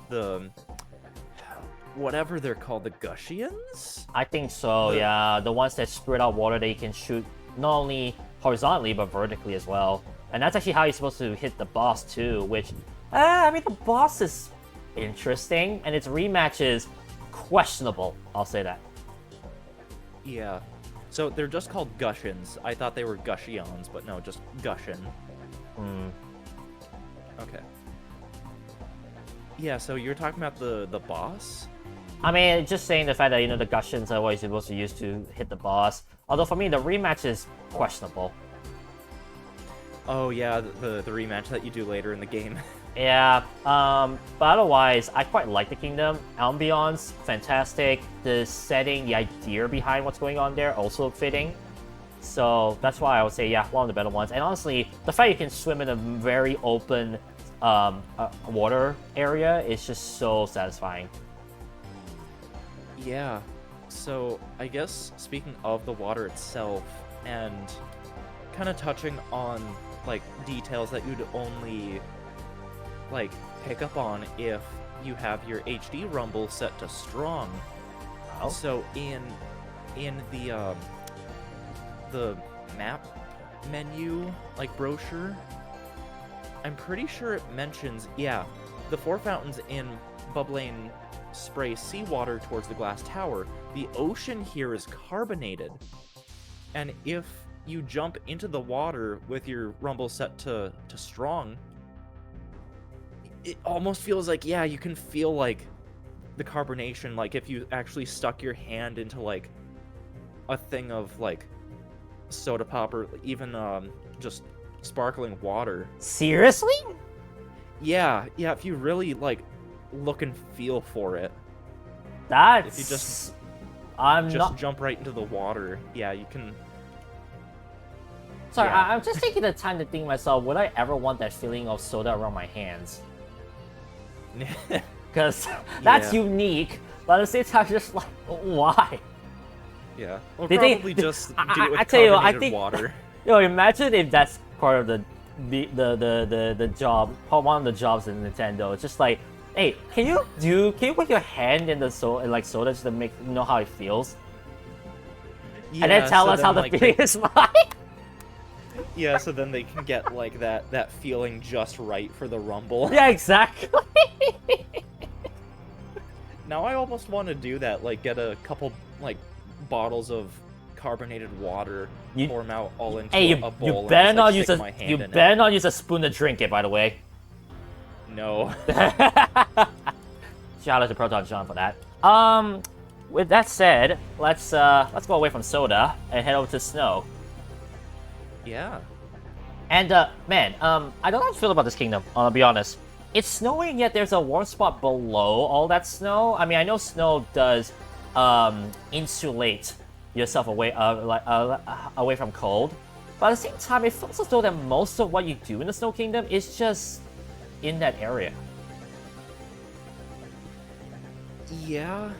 whatever they're called, the Gushians? I think so, yeah. The ones that spread out water that you can shoot not only horizontally but vertically as well. And that's actually how you're supposed to hit the boss too, which, I mean, the boss is interesting, and its rematch is questionable, I'll say that. Yeah. So they're just called Gushins. I thought they were Gushions, but no, just Gushin. Okay. Yeah, so you're talking about the boss? I mean, just saying the fact that, the Gushins are what you're supposed to use to hit the boss. Although for me, the rematch is questionable. Oh yeah, the rematch that you do later in the game. Yeah, but otherwise, I quite like the kingdom. Ambiance, fantastic. The setting, the idea behind what's going on there, also fitting. So that's why I would say, yeah, one of the better ones. And honestly, the fact you can swim in a very open water area is just so satisfying. Yeah. So I guess speaking of the water itself and kind of touching on like details that you'd only like pick up on if you have your HD rumble set to strong. Oh. So in the map menu like brochure, I'm pretty sure it mentions, yeah, the 4 fountains in Bubbling spray seawater towards the glass tower. The ocean here is carbonated, and if you jump into the water with your rumble set to strong, it almost feels like, yeah, you can feel like the carbonation, like if you actually stuck your hand into like a thing of like soda pop or even just sparkling water. Seriously? Yeah, if you really like look and feel for it. That's... If you just not... jump right into the water, yeah, you can. Sorry, Yeah. I'm just taking the time to think myself, would I ever want that feeling of soda around my hands? Because that's Yeah. unique, but at the same time, just like, why? Yeah. Well, Did they- probably just do it with I tell you what, carbonated I think water. Imagine if that's part of the job, one of the jobs in Nintendo. It's just like, hey, can you put your hand in the soda just to know how it feels, and then tell us how the feeling is like? Yeah, so then they can get like that feeling just right for the rumble. Yeah, exactly. Now I almost want to do that, like get a couple like bottles of carbonated water, pour them out all into Hey, a bowl. you and better just, not like, use stick a my hand you in better not use a spoon to drink it. By the way. No. Shout out to Proton John for that. With that said, let's go away from soda and head over to snow. Yeah. And man, I don't know how to feel about this kingdom. I'll be honest. It's snowing, yet there's a warm spot below all that snow. I mean, I know snow does insulate yourself away away from cold, but at the same time, it feels as though that most of what you do in the Snow Kingdom is just in that area. Yeah.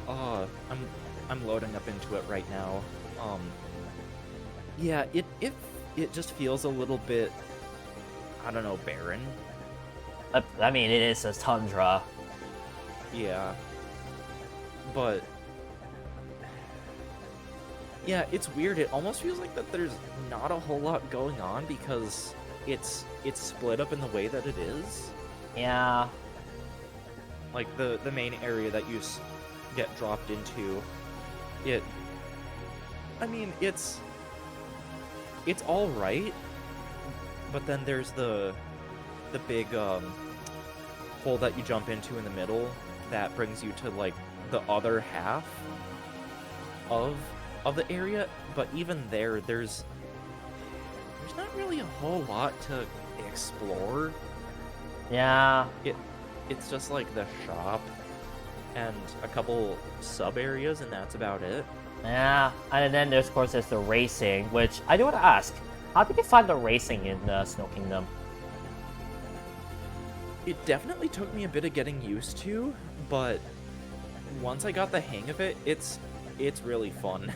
I'm loading up into it right now. Yeah, it just feels a little bit, I don't know, barren. I mean, it is a tundra. Yeah. But yeah, it's weird. It almost feels like that there's not a whole lot going on because it's split up in the way that it is. Yeah. Like the main area that you get dropped into, I mean, it's all right, but then there's the big hole that you jump into in the middle that brings you to like the other half of the area. But even there's not really a whole lot to explore. Yeah. It's just like the shop and a couple sub areas, and that's about it. Yeah. And then there's, of course, there's the racing, which I do want to ask. How did you find the racing in the Snow Kingdom? It definitely took me a bit of getting used to, but once I got the hang of it, it's really fun.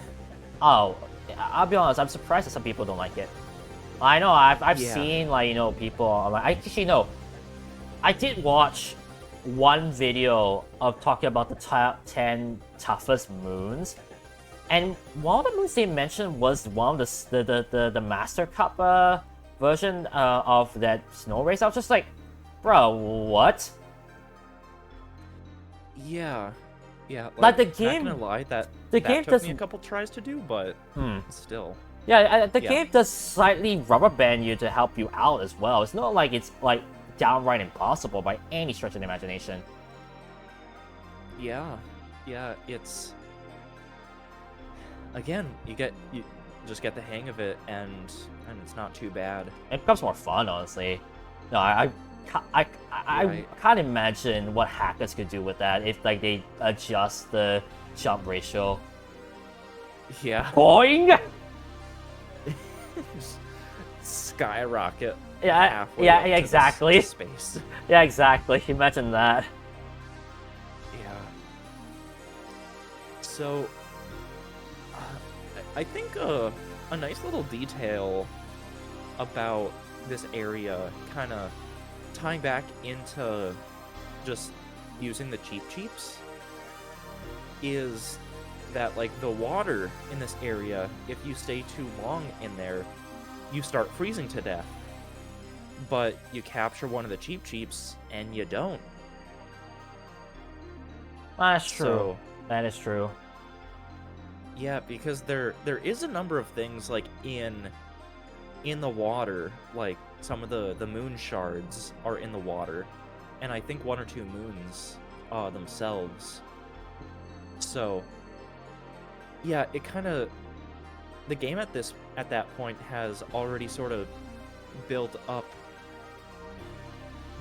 Oh, I'll be honest, I'm surprised that some people don't like it. I know, I've Yeah. seen, like, people, like, I actually know, I did watch one video of talking about the top 10 toughest moons, and one of the moons they mentioned was one of the Master Cup version of that snow race. I was just like, bro, what? Yeah. Like the game, not gonna lie, that game took me a couple tries to do, but still. Yeah, the game does slightly rubber band you to help you out as well. It's not like it's like downright impossible by any stretch of the imagination. Yeah, it's again, you just get the hang of it, and it's not too bad. It becomes more fun, honestly. No, I can't imagine what hackers could do with that if like they adjust the jump ratio. Yeah. Boing! Skyrocket. Yeah, exactly. Space. Yeah, exactly. Imagine that. Yeah. So, I think a nice little detail about this area, kind of tying back into just using the cheeps, is that like the water in this area, if you stay too long in there, you start freezing to death. But you capture one of the cheeps and you don't. That's true. So, that is true. Yeah, because there is a number of things like in the water, like some of the moon shards are in the water, and I think one or two moons themselves. So yeah, it kind of, the game at that point has already sort of built up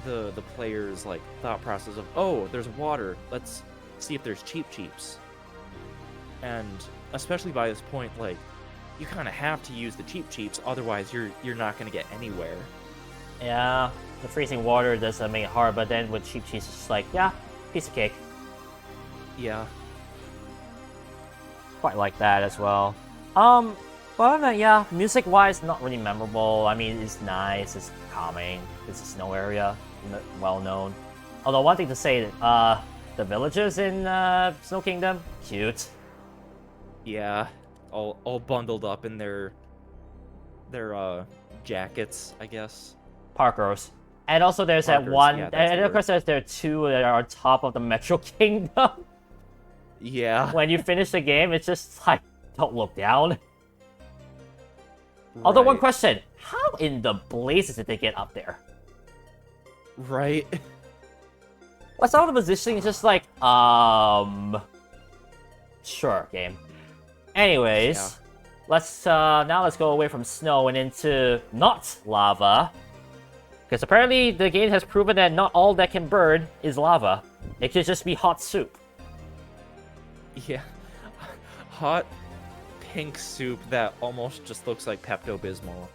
the player's like thought process of, oh, there's water, let's see if there's cheeps. And especially by this point, like, you kind of have to use the cheeps, otherwise you're not going to get anywhere. Yeah, the freezing water does make it hard, but then with cheap cheese, it's just like, yeah, piece of cake. Yeah. Quite like that as well. But yeah, music-wise, not really memorable. I mean, it's nice, it's calming, it's a snow area, well known. Although one thing to say, the villagers in Snow Kingdom, cute. Yeah, all bundled up in their jackets, I guess. Parkers. And also there's that one, yeah, and of course there are two that are on top of the Metro Kingdom. Yeah. When you finish the game, it's just like, don't look down. Although one question, how in the blazes did they get up there? Right. What's all the positioning? It's just like, sure, game. Anyways, Yeah. let's go away from snow and into not lava. Because apparently the game has proven that not all that can burn is lava. It could just be hot soup. Yeah. Hot pink soup that almost just looks like Pepto-Bismol.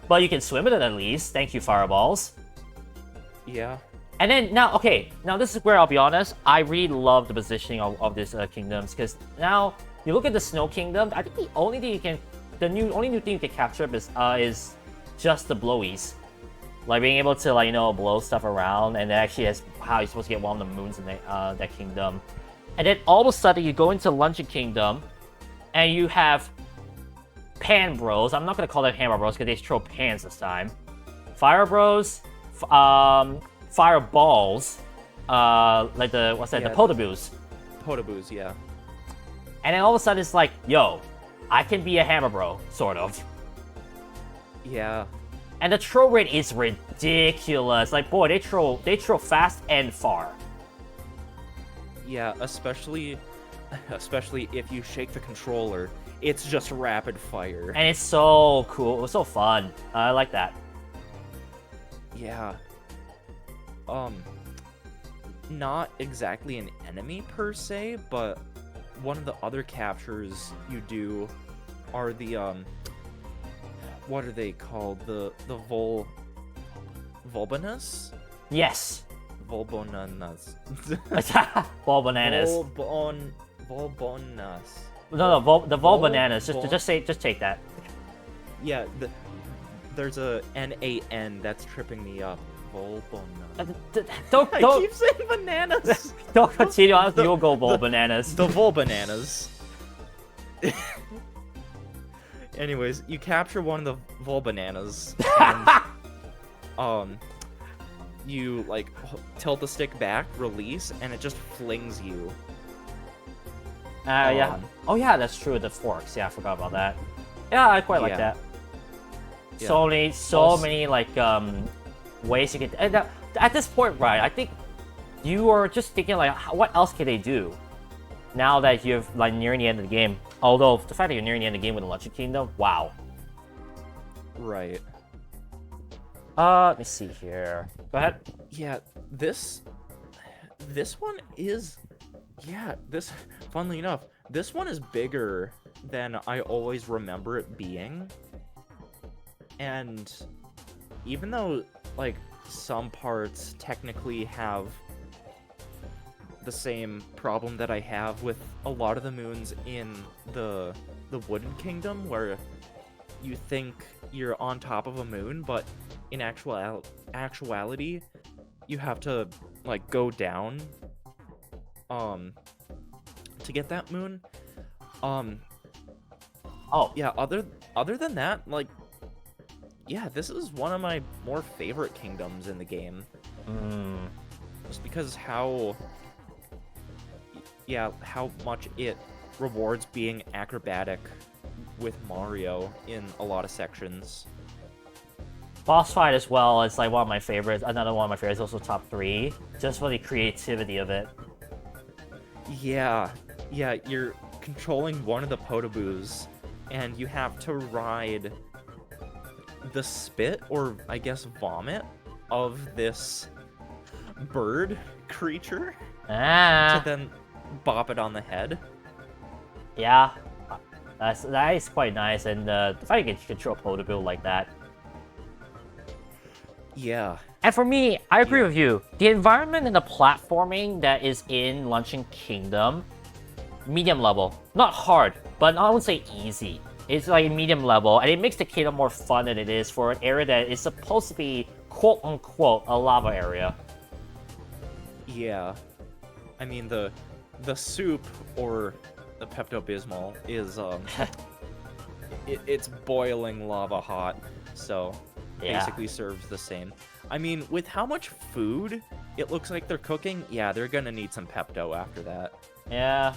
But you can swim in it at least. Thank you, fireballs. Yeah. And then now this is where I'll be honest. I really love the positioning of these kingdoms, because now you look at the Snow Kingdom. I think the only thing only new thing you can capture is just the blowies, like being able to blow stuff around, and it actually has how you're supposed to get one of the moons in that kingdom. And then all of a sudden you go into Luncheon Kingdom, and you have Pan Bros. I'm not gonna call them Hammer Bros because they throw pans this time. Fire Bros, Fireballs, like the the Potaboos. Potaboos, yeah. And then all of a sudden it's like, yo, I can be a Hammer Bro, sort of. Yeah. And the throw rate is ridiculous. Like, boy, they throw fast and far. Yeah, especially if you shake the controller, it's just rapid fire. And it's so cool. It was so fun. I like that. Yeah. Not exactly an enemy per se, but one of the other captures you do are the what are they called? The Volbananas? Yes. Volbonanas. Vol bananas. Volbonas. No, the Vol bananas. Just take that. Yeah, there's a NAN that's tripping me up. Don't I keep saying bananas. don't continue on. You'll go Vol Bananas. The Vol Bananas. Anyways, you capture one of the Vol Bananas, and you like tilt the stick back, release, and it just flings you. Yeah. Oh yeah, that's true. The forks. Yeah, I forgot about that. Yeah, I quite like Yeah. that. Yeah. So many like ways you can. And at this point, right? I think you are just thinking like, what else can they do? Now that you're like nearing the end of the game. Although the fact that you're nearing the end of the game with the Luncheon Kingdom, wow. Right. Let me see here. Go ahead. Yeah, this one is, funnily enough, this one is bigger than I always remember it being. And even though, like, some parts technically have the same problem that I have with a lot of the moons in the Wooden Kingdom, where you think you're on top of a moon, but in actuality, you have to like go down to get that moon. Oh Yeah, other than that, like, yeah, this is one of my more favorite kingdoms in the game. Just because how much it rewards being acrobatic with Mario in a lot of sections. boss fight as well is like one of my favorites. Another one of my favorites, also top 3, just for the creativity of it. Yeah, you're controlling one of the Podoboos, and you have to ride the spit, or I guess vomit, of this bird creature to then bop it on the head. Yeah, that is quite nice, and the fact you can control Podoboo like that. Yeah. And for me, I agree with you. The environment and the platforming that is in Luncheon Kingdom, medium level. Not hard, but I wouldn't say easy. It's like medium level, and it makes the kingdom more fun than it is for an area that is supposed to be quote-unquote a lava area. Yeah. I mean, the soup, or the Pepto-Bismol, is, it's boiling lava hot, so Yeah. basically serves the same. I mean, with how much food it looks like they're cooking, yeah, they're gonna need some Pepto after that. Yeah,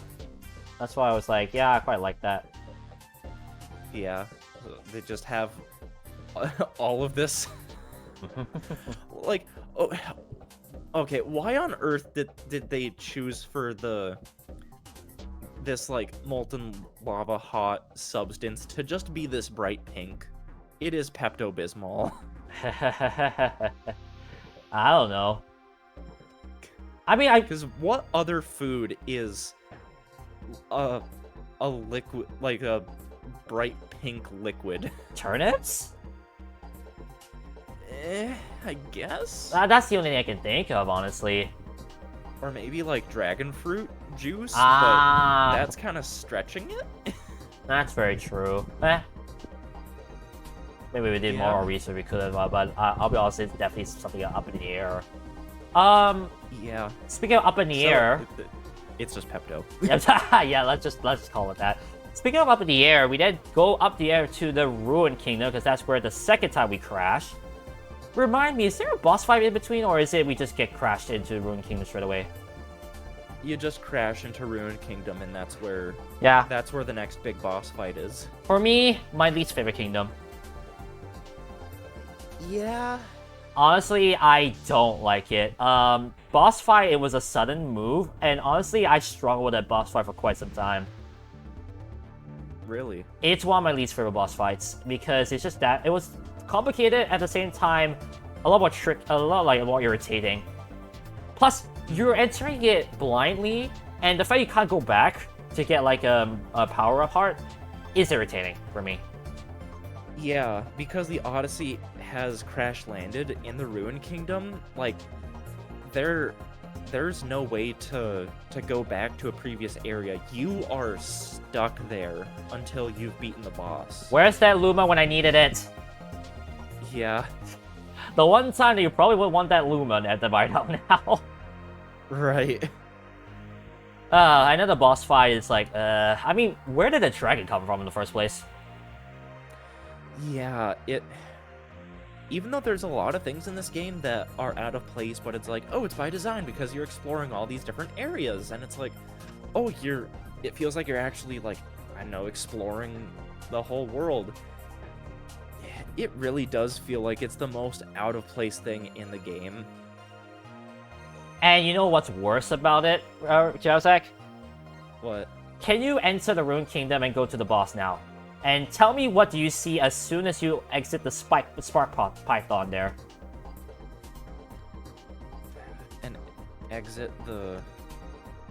that's why I was like, yeah, I quite like that. Yeah, so they just have all of this. Like, oh, okay, why on earth did they choose for this like molten lava hot substance to just be this bright pink? It is Pepto-Bismol. I don't know. I mean, Because what other food is a liquid, like a bright pink liquid? Turnips? I guess. That's the only thing I can think of, honestly. Or maybe like dragon fruit juice, Ah. but that's kind of stretching it. That's very true. Maybe we did Yeah. more research we could have, but I'll be honest, it's definitely something up in the air. Yeah. Speaking of up in the air, It's just Pepto. yeah, let's just call it that. Speaking of up in the air, we then go up the air to the Ruin Kingdom, because that's where the second time we crash. Remind me, is there a boss fight in between, or is it we just get crashed into Ruin Kingdom straight away? You just crash into Ruin Kingdom, and that's where the next big boss fight is. For me, my least favorite kingdom. Yeah. Honestly, I don't like it. Boss fight, it was a sudden move, and honestly, I struggled with that boss fight for quite some time. Really? It's one of my least favorite boss fights, because it's just that it was complicated at the same time, a lot more irritating. Plus, you're entering it blindly, and the fact you can't go back to get like a power-up heart is irritating for me. Yeah, because the Odyssey has crash-landed in the Ruin Kingdom, like, there's no way to go back to a previous area. You are stuck there until you've beaten the boss. Where's that Luma when I needed it? Yeah. The one time that you probably would want that Lumen at the right now. Right. I know the boss fight is like, I mean, where did the dragon come from in the first place? Yeah, even though there's a lot of things in this game that are out of place, but it's like, oh, it's by design because you're exploring all these different areas, and it's like, oh, it feels like you're actually, like, I don't know, exploring the whole world. It really does feel like it's the most out of place thing in the game. And you know what's worse about it, Josek? What? Can you enter the Rune Kingdom and go to the boss now? And tell me what do you see as soon as you exit the Spark Python there? And exit the...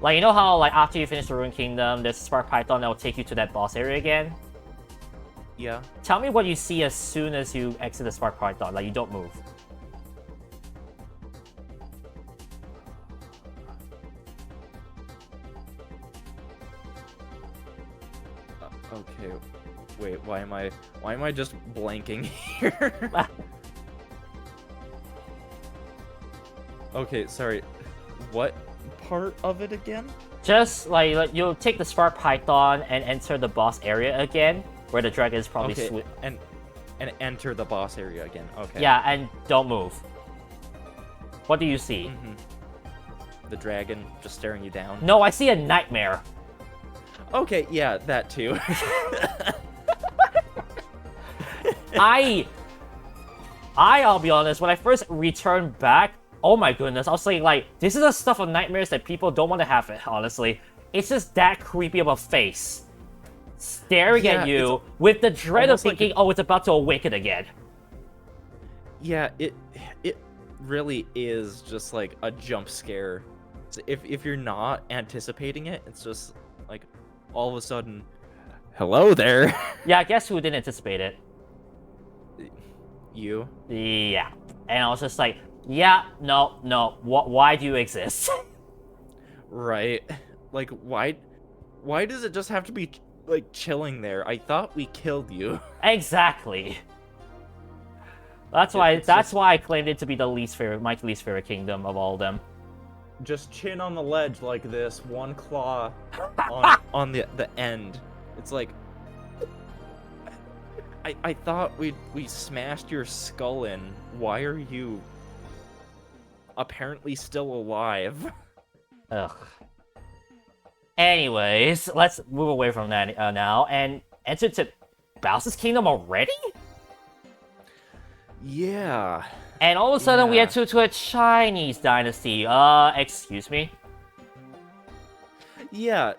Like, you know how, like, after you finish the Rune Kingdom, there's a Spark Python that will take you to that boss area again? Yeah. Tell me what you see as soon as you exit the Spark Python, like, you don't move. Okay. Wait, why am I just blanking here? Okay, sorry. What part of it again? Just, like you'll take the Spark Python and enter the boss area again, where the dragon is probably okay, and enter the boss area again. Okay. Yeah, and don't move. What do you see? The dragon just staring you down. No, I see a nightmare. Okay, yeah, that too. I'll be honest, when I first returned back, oh my goodness, I was like, this is the stuff of nightmares that people don't want to have it, honestly. It's just that creepy of a face. Staring at you with the dread of thinking, oh, it's about to awaken again. Yeah, it really is just like a jump scare. So if you're not anticipating it, it's just like all of a sudden, hello there. Yeah, guess who didn't anticipate it? You? Yeah. And I was just like, yeah, no, why do you exist? Right. Like, why does it just have to be, like, chilling there? I thought we killed you. Exactly. That's why I claimed it to be my least favorite kingdom of all of them. Just chin on the ledge like this, one claw on the end. It's like, I thought we smashed your skull in. Why are you apparently still alive? Ugh. Anyways, let's move away from that now and enter to Bowser's Kingdom already? Yeah. And all of a sudden we enter to a Chinese dynasty. Excuse me? Yeah,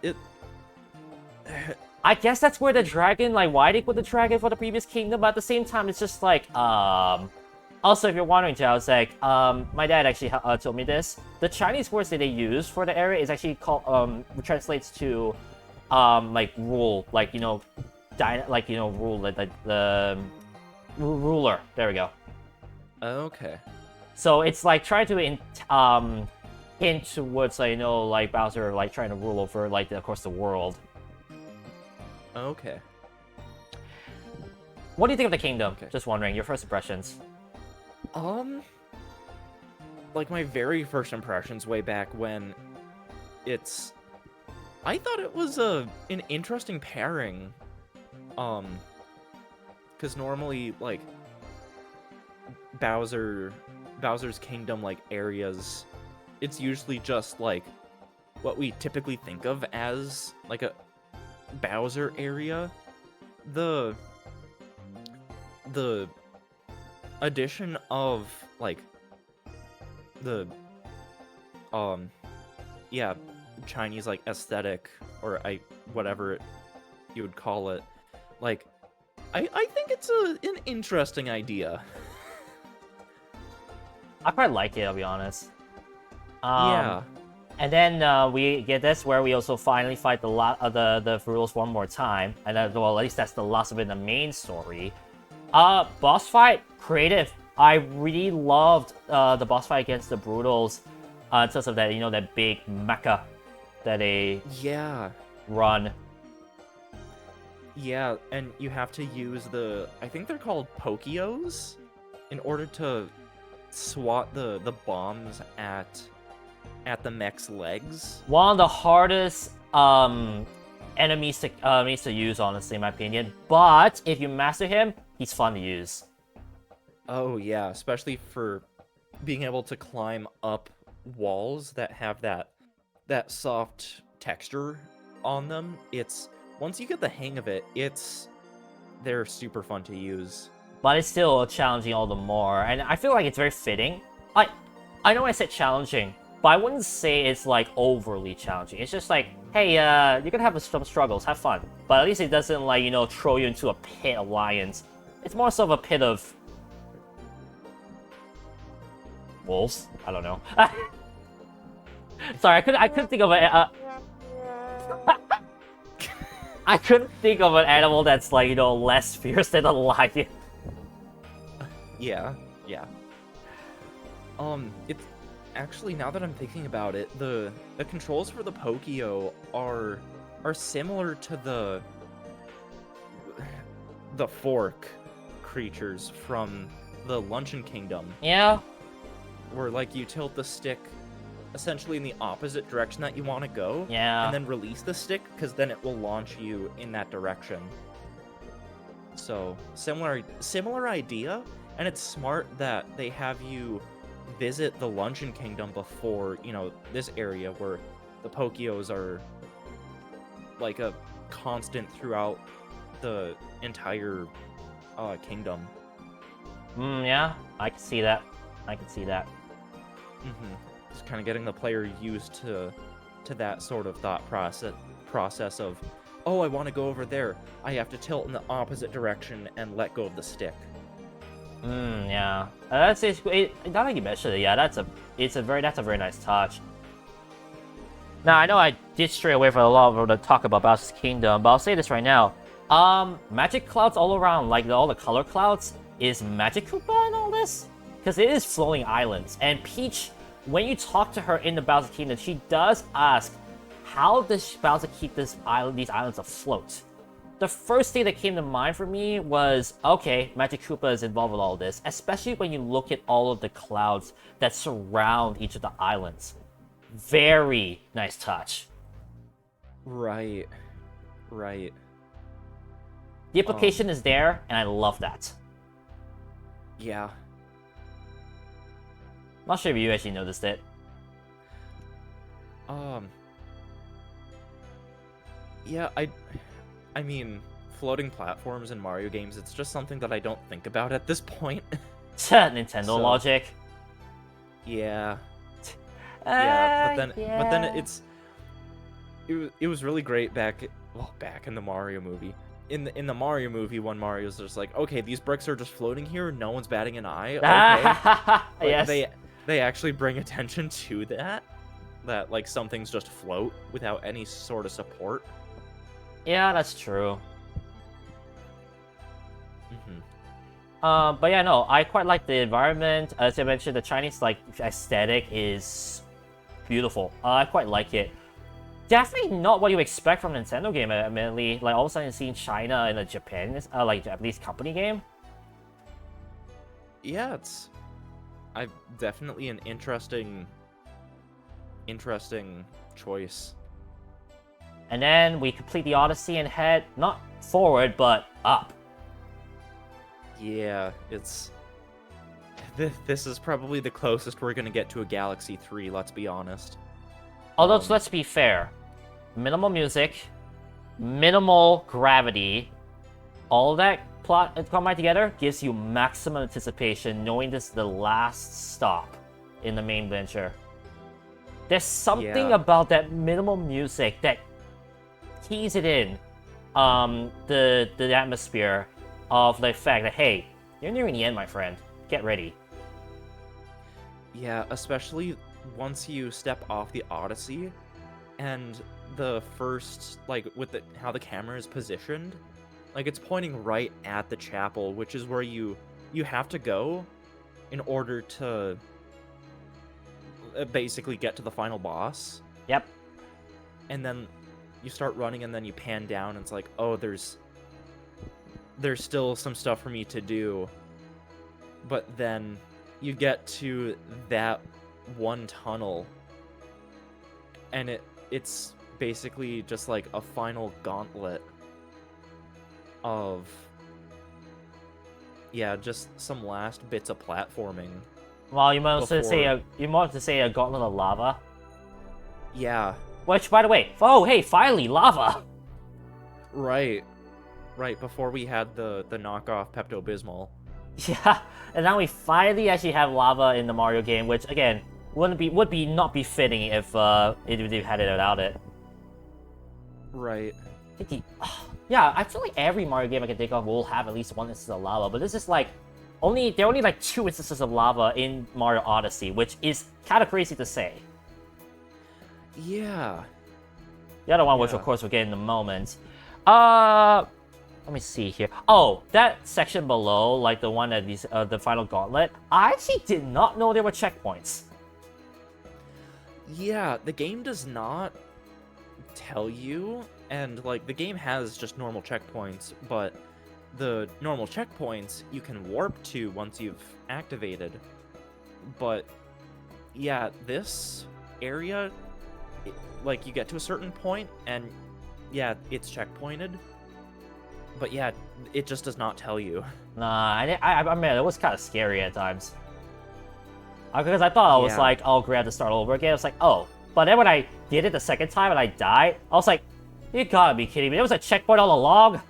I guess that's where the dragon, like, why they put the dragon for the previous kingdom, but at the same time, it's just like, Also, if you're wondering, Jao, it's like, my dad actually told me this. The Chinese words that they use for the area is actually called, translates to, like, rule, like, you know, rule, like the ruler. There we go. Okay. So it's like trying to hint towards, like, you know, like Bowser, like, trying to rule over, like, of course, the world. Okay. What do you think of the kingdom? Okay. Just wondering, your first impressions. Like my very first impressions way back when I thought it was an interesting pairing. Because normally, like, Bowser's Kingdom, like, areas, it's usually just, like, what we typically think of as, like, a Bowser area. The addition of, like, the Chinese, like, aesthetic, or whatever you would call it, like, I think it's an interesting idea. I quite like it, I'll be honest. Yeah. And then we get this where we also finally fight the rules one more time, and then, well, at least that's the last of it in the main story. Boss fight, creative. I really loved the boss fight against the Brutals, in terms of that, you know, that big mecha that they run. Yeah, and you have to use I think they're called Pokios, in order to swat the bombs at the mech's legs. One of the hardest enemies to use, honestly, in my opinion. But if you master him, he's fun to use. Oh yeah, especially for being able to climb up walls that have that soft texture on them. It's once you get the hang of it, they're super fun to use. But it's still challenging all the more, and I feel like it's very fitting. I know I said challenging, but I wouldn't say it's like overly challenging. It's just like, hey, you're gonna have some struggles, have fun. But at least it doesn't like, you know, throw you into a pit of lions. It's more so of a pit of wolves. I don't know. Sorry, I couldn't think of a. I couldn't think of an animal that's like, you know, less fierce than a lion. Yeah. It's actually, now that I'm thinking about it, the controls for the Pokio are similar to the fork creatures from the Luncheon Kingdom. Yeah. Where like you tilt the stick essentially in the opposite direction that you want to go. Yeah. And then release the stick, because then it will launch you in that direction. So similar idea, and it's smart that they have you visit the Luncheon Kingdom before, you know, this area where the Pokios are like a constant throughout the entire kingdom. Yeah, I can see that. Just kind of getting the player used to that sort of thought process of, oh, I want to go over there. I have to tilt in the opposite direction and let go of the stick. Yeah. That's it. Now that you mentioned it, yeah, that's a very nice touch. Now I know I did stray away from a lot of the talk about Bowser's Kingdom, but I'll say this right now. Magic clouds all around, like all the color clouds, is Magic Koopa and all this? Because it is floating islands, and Peach, when you talk to her in the Bowser Kingdom, she does ask, how does Bowser keep these islands afloat? The first thing that came to mind for me was, okay, Magic Koopa is involved with all this, especially when you look at all of the clouds that surround each of the islands. Very nice touch. Right. The implication is there, and I love that. Yeah. Not sure if you actually noticed it. Yeah, I mean, floating platforms in Mario games, it's just something that I don't think about at this point. Nintendo logic. Yeah. But then it was really great back in the Mario movie. In the Mario movie, when Mario's just like, okay, these bricks are just floating here, no one's batting an eye. Okay. Yes. They actually bring attention to that like some things just float without any sort of support. Yeah, that's true. But yeah, no, I quite like the environment. As I mentioned, the Chinese like aesthetic is beautiful. I quite like it. Definitely not what you expect from a Nintendo game, admittedly. Like all of a sudden seeing China in a Japanese company game. Yeah, it's definitely an interesting choice. And then we complete the Odyssey and head not forward but up. Yeah, this is probably the closest we're gonna get to a Galaxy 3, let's be honest. Although, let's be fair. Minimal music, minimal gravity, all that plot combined together gives you maximum anticipation knowing this is the last stop in the main venture. There's something about that minimal music that keys it in the atmosphere of the fact that, hey, you're nearing the end, my friend. Get ready. Yeah, especially once you step off the Odyssey and the first, like, with how the camera is positioned, like, it's pointing right at the chapel, which is where you have to go in order to basically get to the final boss. Yep. And then you start running, and then you pan down, and it's like, oh, there's still some stuff for me to do. But then you get to that one tunnel, and it's basically just like a final gauntlet of just some last bits of platforming. Well, you might say a gauntlet of lava. Yeah. Which, by the way, oh hey, finally lava. Right before we had the knockoff Pepto-Bismol. Yeah, and now we finally actually have lava in the Mario game, which again would not be fitting if it had it without it. Right. Yeah, I feel like every Mario game I can think of will have at least one instance of lava, but this is like there are only like 2 instances of lava in Mario Odyssey, which is kind of crazy to say. Yeah. The other one, which of course we'll get in a moment. Let me see here. Oh, that section below, like the one that the final gauntlet, I actually did not know there were checkpoints. Yeah, the game does not tell you, and like the game has just normal checkpoints, but the normal checkpoints you can warp to once you've activated. But yeah, this area, like you get to a certain point and yeah, it's checkpointed. But yeah, it just does not tell you. Nah, I mean, it was kind of scary at times. Because I thought I was like, oh, great, I have to start all over again. I was like, oh. But then when I did it the second time and I died, I was like, you gotta be kidding me. There was a checkpoint all along.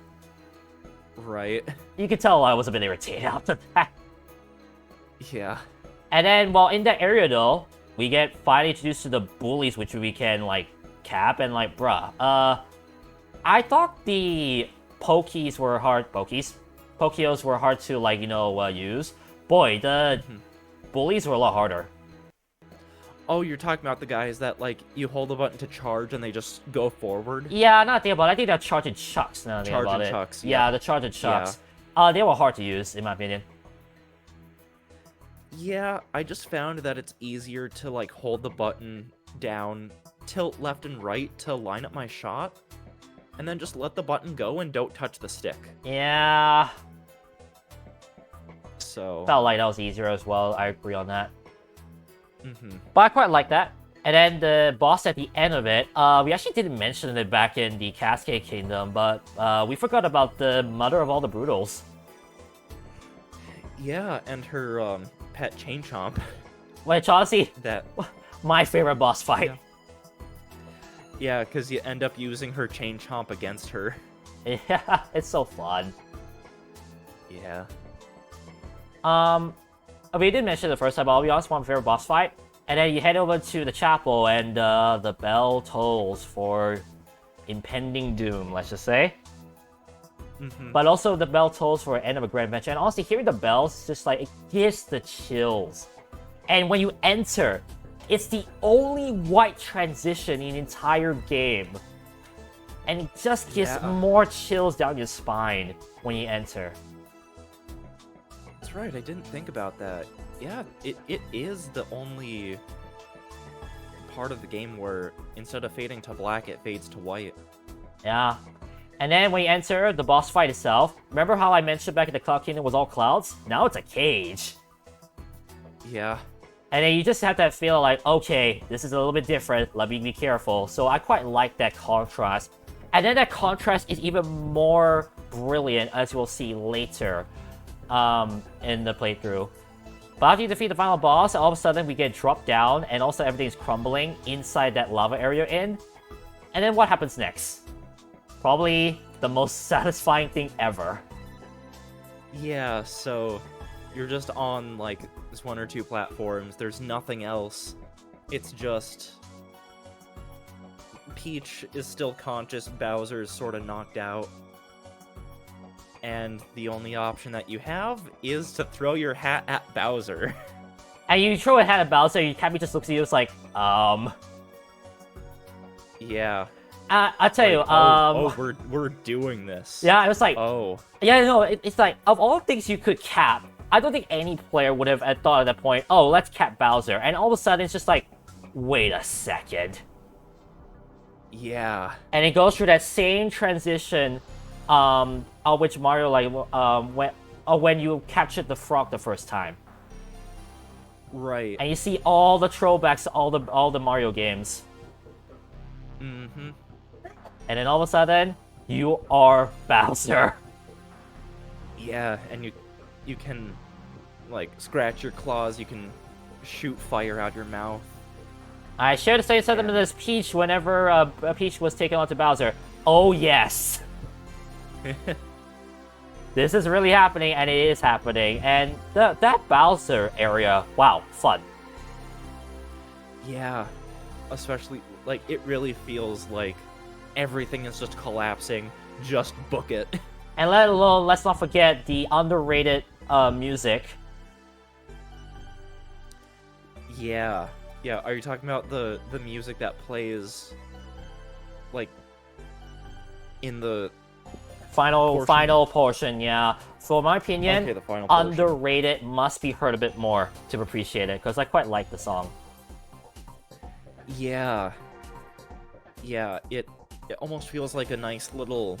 Right. You could tell I was a bit irritated after that. Yeah. And then, well, in that area, though, we get finally introduced to the bullies, which we can, like, cap and, like, bruh. I thought the Pokios were hard to, like, use. Boy, the bullies were a lot harder. Oh, you're talking about the guys that, like, you hold the button to charge and they just go forward? Yeah, not thinking about it. I think they're charging chucks now. Charging chucks, yeah. The charging chucks. Yeah. They were hard to use, in my opinion. Yeah, I just found that it's easier to, like, hold the button down, tilt left and right to line up my shot, and then just let the button go and don't touch the stick. Yeah. So felt like that was easier as well. I agree on that. But I quite like that. And then the boss at the end of it, we actually didn't mention it back in the Cascade Kingdom, but we forgot about the mother of all the Brutals. Yeah, and her pet Chain Chomp. Which honestly, that my favorite boss fight. Yeah, because you end up using her Chain Chomp against her. Yeah, it's so fun. Yeah. We didn't mention it the first time, but I'll be honest, one of my favorite boss fight. And then you head over to the chapel, and the bell tolls for impending doom, let's just say. But also the bell tolls for end of a grand adventure. And honestly, hearing the bells, just like, it gives the chills. And when you enter, it's the only white transition in the entire game. And it just gives more chills down your spine when you enter. That's right, I didn't think about that. Yeah, it is the only part of the game where instead of fading to black, it fades to white. Yeah. And then when you enter the boss fight itself, remember how I mentioned back in the Cloud Kingdom was all clouds? Now it's a cage. Yeah. And then you just have that feel like, okay, this is a little bit different, let me be careful. So I quite like that contrast. And then that contrast is even more brilliant, as we'll see later in the playthrough. But after you defeat the final boss, all of a sudden we get dropped down, and also everything's crumbling inside that lava area in. And then what happens next? Probably the most satisfying thing ever. Yeah, so you're just on, like, this 1 or 2 platforms. There's nothing else. It's just Peach is still conscious, Bowser's sort of knocked out. And the only option that you have is to throw your hat at Bowser. And you throw a hat at Bowser, and Cappy just looks at you, it's like, Yeah. I'll tell you, we're doing this. Yeah, it was like, oh. Yeah, no, it's like, of all things you could cap, I don't think any player would have thought at that point, oh, let's cap Bowser. And all of a sudden, it's just like, wait a second. Yeah. And it goes through that same transition, of which Mario, like, when you captured the frog the first time. Right. and you see all the throwbacks to all the Mario games. Mm-hmm. And then all of a sudden, you are Bowser. Yeah, and you can like scratch your claws, you can shoot fire out your mouth. I should say something to this Peach whenever Peach was taken onto Bowser. Oh yes! This is really happening, and it is happening. And that Bowser area, wow, fun. Yeah, especially, like, it really feels like everything is just collapsing. Just book it. And let alone, let's not forget the underrated music. Yeah. Yeah, are you talking about the music that plays, like, in the Final portion, yeah. For my opinion, Okay, the final portion. underrated, must be heard a bit more to appreciate it, because I quite like the song. Yeah. Yeah, it almost feels like a nice little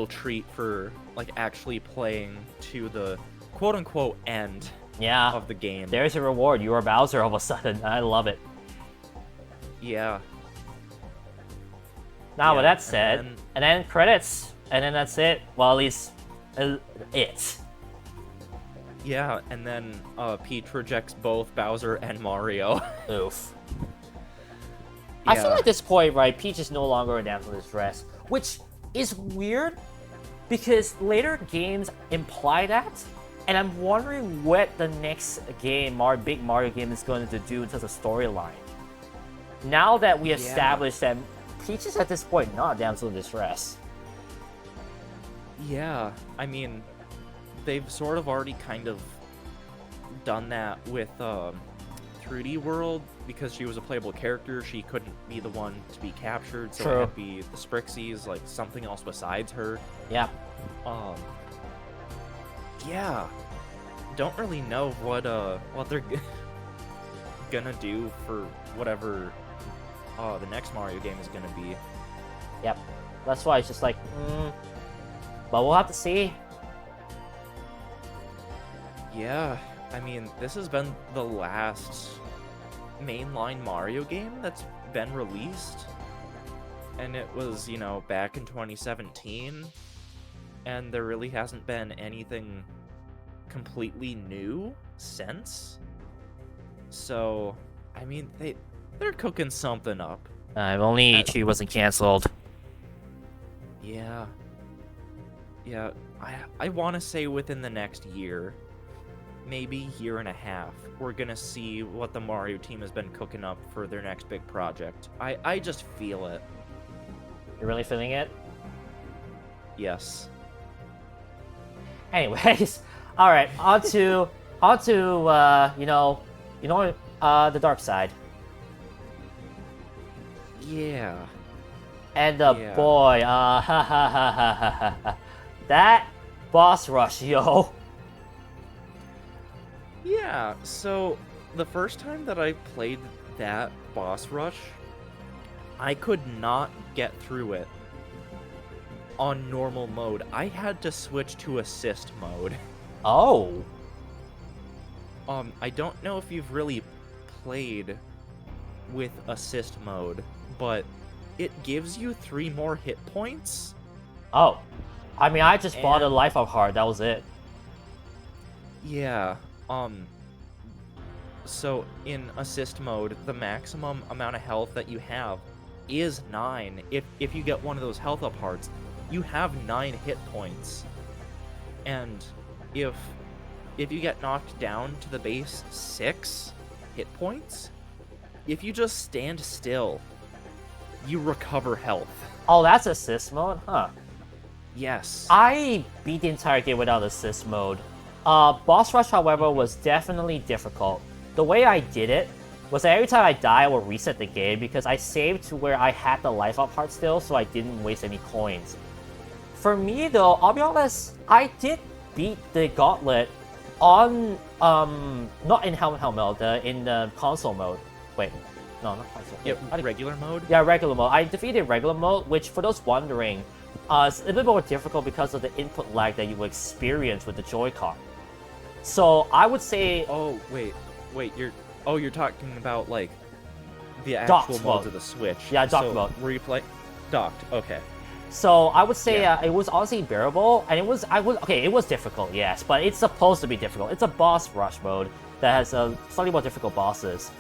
treat for, like, actually playing to the quote-unquote end Yeah, of the game. there's your reward. You are Bowser all of a sudden. I love it. Yeah. Now, Yeah, with that said, and and then credits, and then that's it. Well, at least, it. Yeah, and then Peach rejects both Bowser and Mario. Oof. I feel Yeah. at this point, right, Peach is no longer a damsel in distress, which is weird, because later games imply that, and I'm wondering what the next game, big Mario game, is going to do in terms of storyline. Now that we established that Peach is at this point not a damsel in distress. Yeah, I mean, they've sort of already kind of done that with 3D World, because she was a playable character. She couldn't be the one to be captured, so True. it had to be the Sprixies, like something else besides her. Yeah. Yeah, don't really know what they're gonna do for whatever the next Mario game is gonna be. Yep. That's why it's just like, but we'll have to see. Yeah, I mean, this has been the last mainline Mario game that's been released. And it was, you know, back in 2017. And there really hasn't been anything completely new since. So, I mean, they're cooking something up. If only Ichi wasn't cancelled. Yeah. Yeah, I want to say within the next year, maybe year and a half, we're gonna see what the Mario team has been cooking up for their next big project. I just feel it. You're really feeling it? Yes. Anyways, all right, on to the dark side. Yeah. And Yeah. boy, that boss rush, yo. Yeah, so the first time that I played that boss rush, I could not get through it on normal mode. I had to switch to assist mode. Oh. I don't know if you've really played with assist mode, but it gives you 3 more hit points. Oh. I mean, I just bought a And- life up heart. That was it. Yeah, so in assist mode, the maximum amount of health that you have is 9. If you get one of those health up hearts, you have 9 hit points. And if you get knocked down to the base 6 hit points, if you just stand still, you recover health. Oh, that's assist mode, huh? Yes. I beat the entire game without assist mode. Boss rush, however, was definitely difficult. The way I did it was that every time I die, I would reset the game because I saved to where I had the life up part still, so I didn't waste any coins. For me, though, I'll be honest, I did beat the gauntlet on, not in Helmet mode, in the console mode. Wait, no, not console. Yeah, How do you- regular mode? Yeah, regular mode. I defeated regular mode, which, for those wondering, it's a bit more difficult because of the input lag that you will experience with the Joy-Con. So I would say, Oh, wait. Wait, you're talking about like the Docked actual mode. modes of the Switch. Yeah, docked mode. Were you play docked? Okay. So I would say Yeah. it was honestly bearable, and it was difficult, yes, but it's supposed to be difficult. It's a boss rush mode that has slightly more difficult bosses.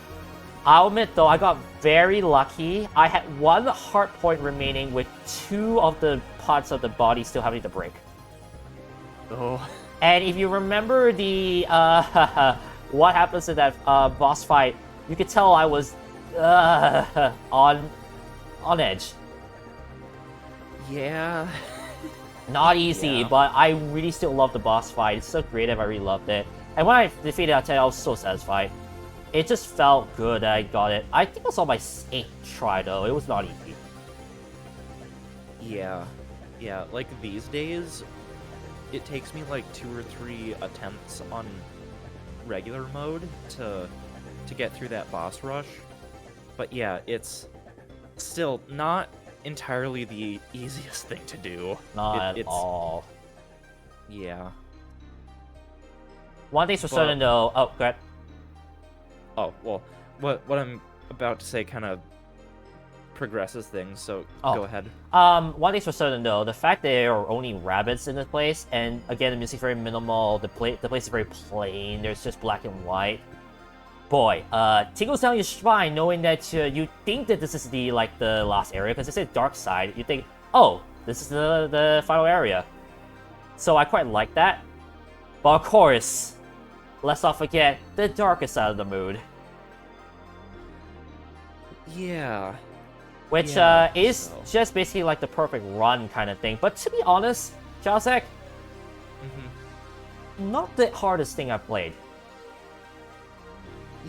I'll admit though, I got very lucky. I had 1 heart point remaining with 2 of the parts of the body still having to break. Oh. And if you remember the what happens in that boss fight, you could tell I was on edge. Yeah. Not easy, Yeah. but I really still love the boss fight. It's so creative, I really loved it. And when I defeated Aten, I was so satisfied. It just felt good that I got it. I think it was on my 8th try though, it was not easy. Yeah. Yeah, like these days, it takes me like 2 or 3 attempts on regular mode to get through that boss rush. But yeah, it's still not entirely the easiest thing to do. Not at all. Yeah. One thing's for certain though, oh, go ahead. Oh, well, what I'm about to say kind of progresses things, so go ahead. One thing's for certain though, the fact there are only rabbits in this place, and again the music's very minimal, the place is very plain, there's just black and white. Boy, tingles down your spine knowing that you think that this is the last area, because it says dark side, you think, oh, this is the final area. So I quite like that. But of course, let's not forget the darkest side of the mood. Yeah. Which is just basically like the perfect run kind of thing. But to be honest, Jalsek, not the hardest thing I've played.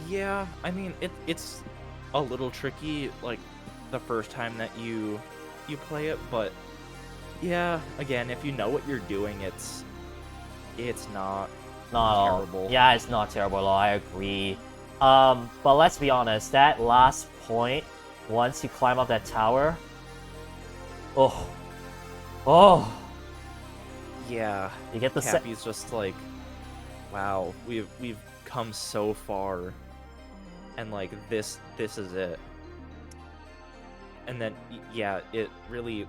Yeah, I mean, it's a little tricky, like, the first time that you play it, but yeah, again, if you know what you're doing, it's not terrible. Yeah, it's not terrible at all, I agree. But let's be honest, that last point, once you climb up that tower, oh. Yeah, You get the Cappy's just like, wow, we've come so far, and like this is it. And then yeah, it really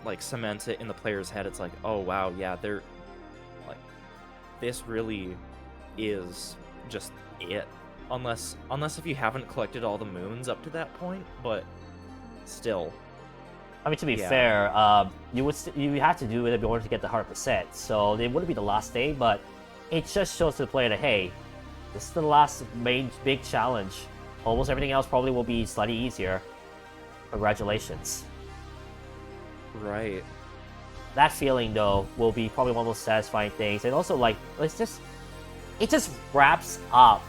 like cements it in the player's head. It's like, oh wow, yeah, they're like, this really is just it. Unless if you haven't collected all the moons up to that point, but still. I mean, to be fair, you have to do it in order to get the 100%, so it wouldn't be the last day, but it just shows to the player that, hey, this is the last main big challenge. Almost everything else probably will be slightly easier. Congratulations. Right. That feeling, though, will be probably one of the most satisfying things, and also, like, it just wraps up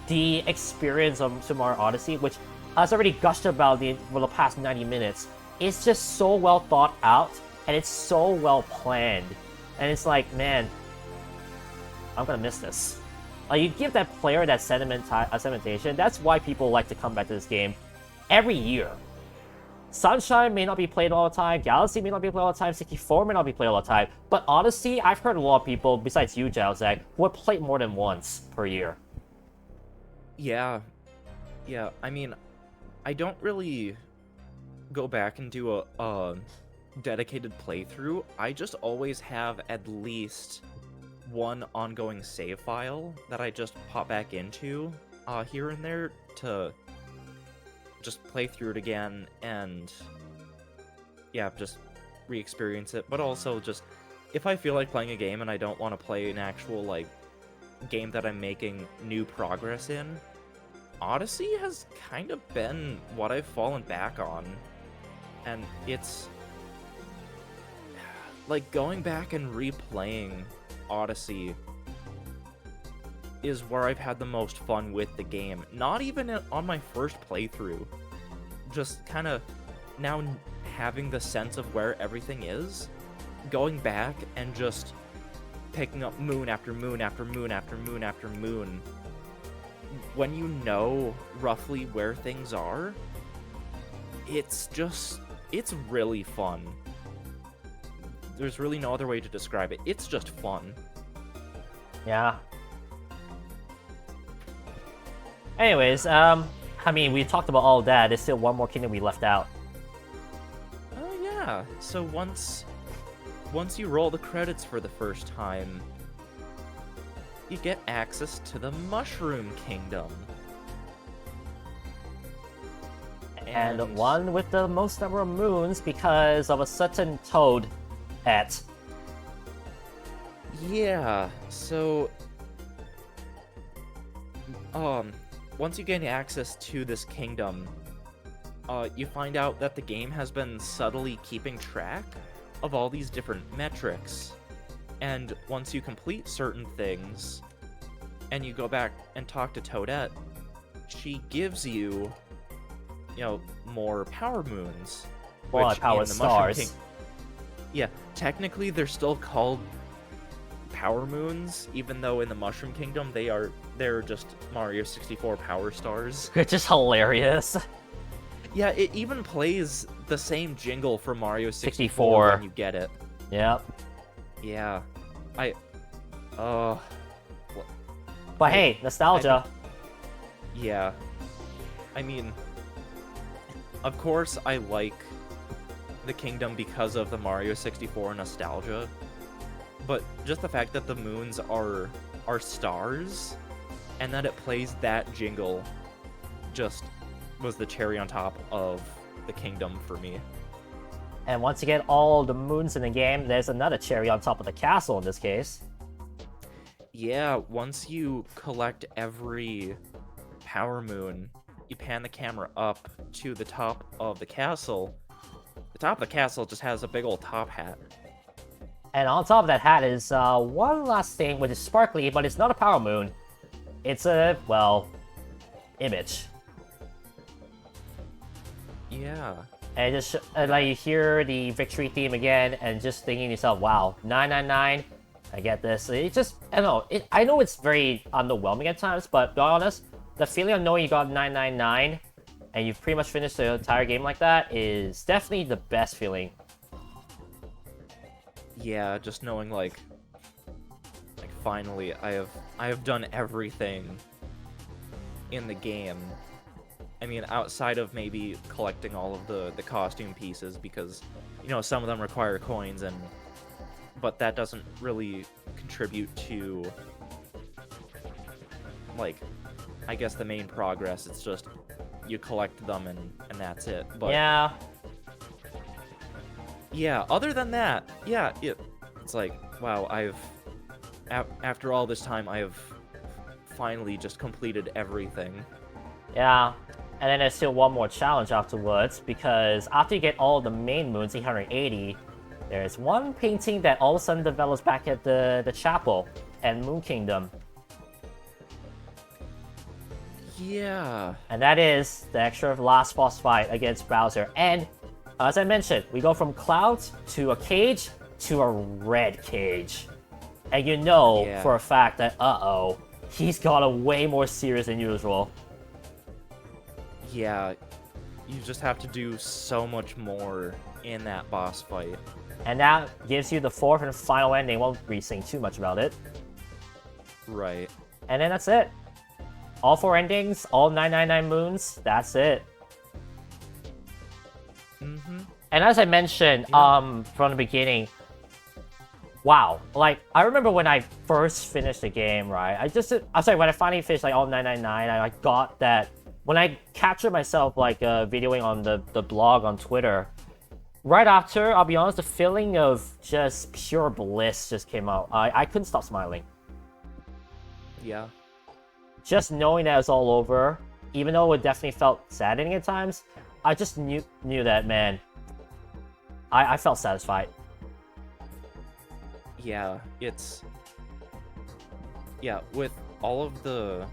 the experience of Super Mario Odyssey, which has already gushed about for the past 90 minutes. It's just so well thought out, and it's so well planned. And it's like, man, I'm gonna miss this. Like, you give that player that sedimentation, that's why people like to come back to this game every year. Sunshine may not be played all the time, Galaxy may not be played all the time, 64 may not be played all the time, but Odyssey, I've heard a lot of people, besides you, Jalzak, who have played more than once per year. Yeah. Yeah, I mean, I don't really go back and do a dedicated playthrough. I just always have at least one ongoing save file that I just pop back into here and there to just play through it again and yeah, just re-experience it. But also just if I feel like playing a game and I don't want to play an actual like game that I'm making new progress in, Odyssey has kind of been what I've fallen back on. And it's like going back and replaying Odyssey is where I've had the most fun with the game. Not even on my first playthrough. Just kind of now having the sense of where everything is, going back and just picking up moon after moon after moon after moon after moon. When you know roughly where things are, it's really fun. There's really no other way to describe it. It's just fun. Yeah. Anyways, I mean, we talked about all that. There's still one more kingdom we left out. Oh yeah. So once you roll the credits for the first time, you get access to the Mushroom Kingdom. And one with the most number of moons because of a certain toad at. Yeah, so once you gain access to this kingdom, you find out that the game has been subtly keeping track of all these different metrics. And once you complete certain things, and you go back and talk to Toadette, she gives you, more power moons. Well, which power in the Mushroom stars. Yeah, technically they're still called power moons, even though in the Mushroom Kingdom they're just Mario 64 power stars. Which is hilarious. Yeah, it even plays the same jingle for Mario 64 64. when you get it. Yep. Yeah. But hey, nostalgia. Yeah. I mean, of course I like the kingdom because of the Mario 64 nostalgia, but just the fact that the moons are stars and that it plays that jingle just was the cherry on top of the kingdom for me. And once you get all the moons in the game, there's another cherry on top of the castle in this case. Yeah, once you collect every power moon, you pan the camera up to the top of the castle. The top of the castle just has a big old top hat. And on top of that hat is one last thing, which is sparkly, but it's not a power moon. It's a, well, image. Yeah. And just like you hear the victory theme again, and just thinking to yourself, "Wow, 999, I get this." It just, I don't know. I know it's very underwhelming at times, but to be honest, the feeling of knowing you got 999 and you've pretty much finished the entire game like that is definitely the best feeling. Yeah, just knowing like finally I have done everything in the game. I mean, outside of maybe collecting all of the costume pieces, because some of them require coins, but that doesn't really contribute to, like, I guess the main progress. It's just you collect them and that's it. But yeah, other than that, yeah, it's like, wow, after all this time, I have finally just completed everything. Yeah. And then there's still one more challenge afterwards, because after you get all the main moons, 880, there's one painting that all of a sudden develops back at the chapel and Moon Kingdom. Yeah. And that is the extra last boss fight against Bowser. And as I mentioned, we go from clouds to a cage to a red cage. And for a fact that, he's got a way more serious than usual. Yeah, you just have to do so much more in that boss fight. And that gives you the fourth and final ending. Won't be saying too much about it. Right. And then that's it. All 4 endings, all 999 moons, that's it. Mm-hmm. And as I mentioned from the beginning, wow, like, I remember when I first finished the game, right? When I finally finished like all 999, I got that. When I captured myself like videoing on the blog on Twitter, right after, I'll be honest, the feeling of just pure bliss just came out. I couldn't stop smiling. Yeah. Just knowing that it's all over, even though it definitely felt saddening at times, I just knew that, man, I felt satisfied. Yeah, with all of the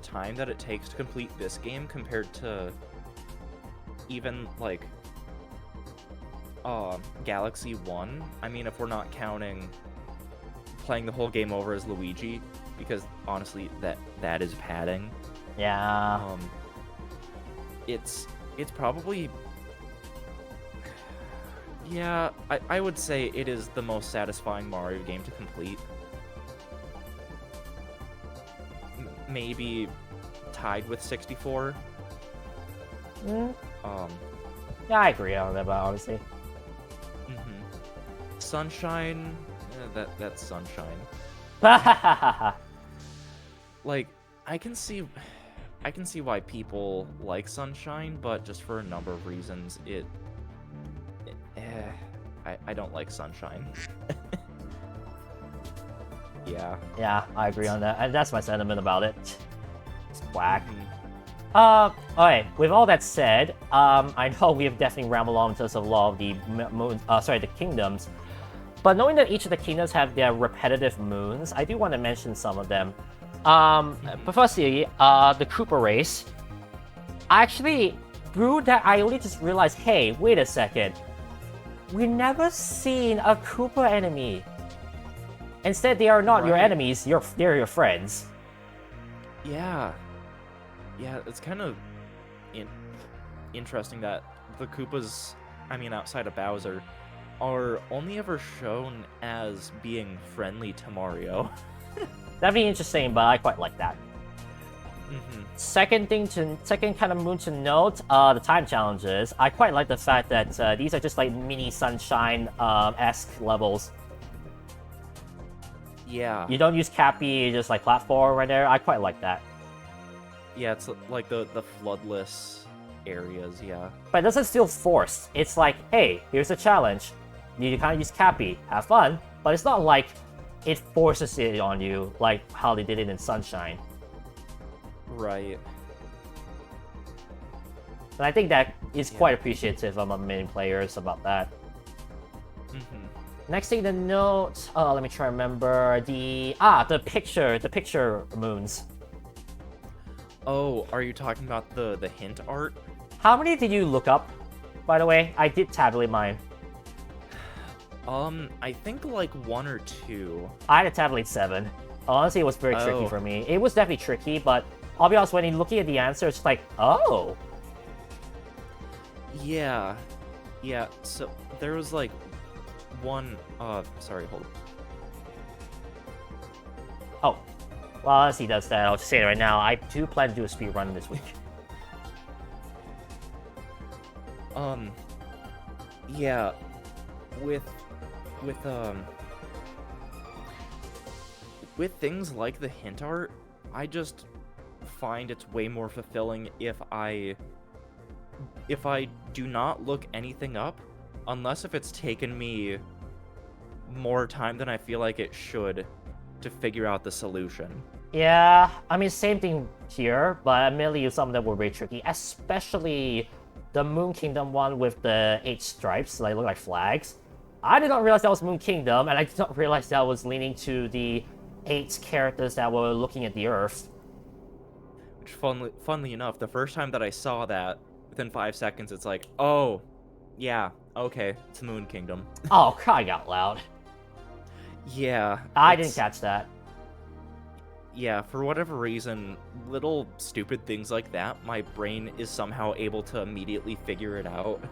time that it takes to complete this game compared to even like Galaxy 1. I mean, if we're not counting playing the whole game over as Luigi, because honestly that is padding. Yeah. It's probably, yeah, I would say it is the most satisfying Mario game to complete. Maybe tied with 64. Mm, Um, yeah, I agree on that, but honestly. Sunshine, that's Sunshine. Like, I can see why people like Sunshine, but just for a number of reasons, I don't like Sunshine. Yeah. Yeah, I agree on that. And that's my sentiment about it. It's whack. Alright, with all that said, I know we have definitely rambled on in terms of a lot of the the kingdoms, but knowing that each of the kingdoms have their repetitive moons, I do want to mention some of them. But firstly, the Koopa race. Actually, through that, I only just realized, hey, wait a second. We've never seen a Koopa enemy. Instead, they are not your enemies, they're your friends. Yeah. Yeah, it's kind of interesting that the Koopas, I mean, outside of Bowser, are only ever shown as being friendly to Mario. That'd be interesting, but I quite like that. Second kind of moon to note, the time challenges. I quite like the fact that these are just like mini Sunshine-esque levels. Yeah. You don't use Cappy, you just like platform right there. I quite like that. Yeah, it's like the floodless areas, yeah. But it doesn't feel forced. It's like, hey, here's a challenge. You kind of use Cappy, have fun, but it's not like it forces it on you like how they did it in Sunshine. Right. And I think that is quite appreciative among many players about that. Next thing to note, let me try to remember the picture moons. Oh, are you talking about the hint art? How many did you look up, by the way? I did tabulate mine. I think like 1 or 2. I had to tabulate 7. Honestly, it was very tricky for me. It was definitely tricky, but I'll be honest, when you're looking at the answer, it's like, oh. Yeah. Yeah, so there was like one, sorry, hold on. Oh. Well, as he does that, I'll just say it right now, I do plan to do a speed run this week. Yeah, with things like the hint art, I just find it's way more fulfilling if I do not look anything up, unless if it's taken me more time than I feel like it should to figure out the solution. Yeah, I mean, same thing here, but admittedly, some of them were very tricky, especially the Moon Kingdom one with the 8 stripes, they look like flags. I did not realize that was Moon Kingdom, and I did not realize that was leaning to the 8 characters that were looking at the Earth. Which, funnily enough, the first time that I saw that, within 5 seconds, it's like, oh, yeah, okay, it's Moon Kingdom. Oh, crying out loud. Yeah. I didn't catch that. Yeah, for whatever reason, little stupid things like that, my brain is somehow able to immediately figure it out.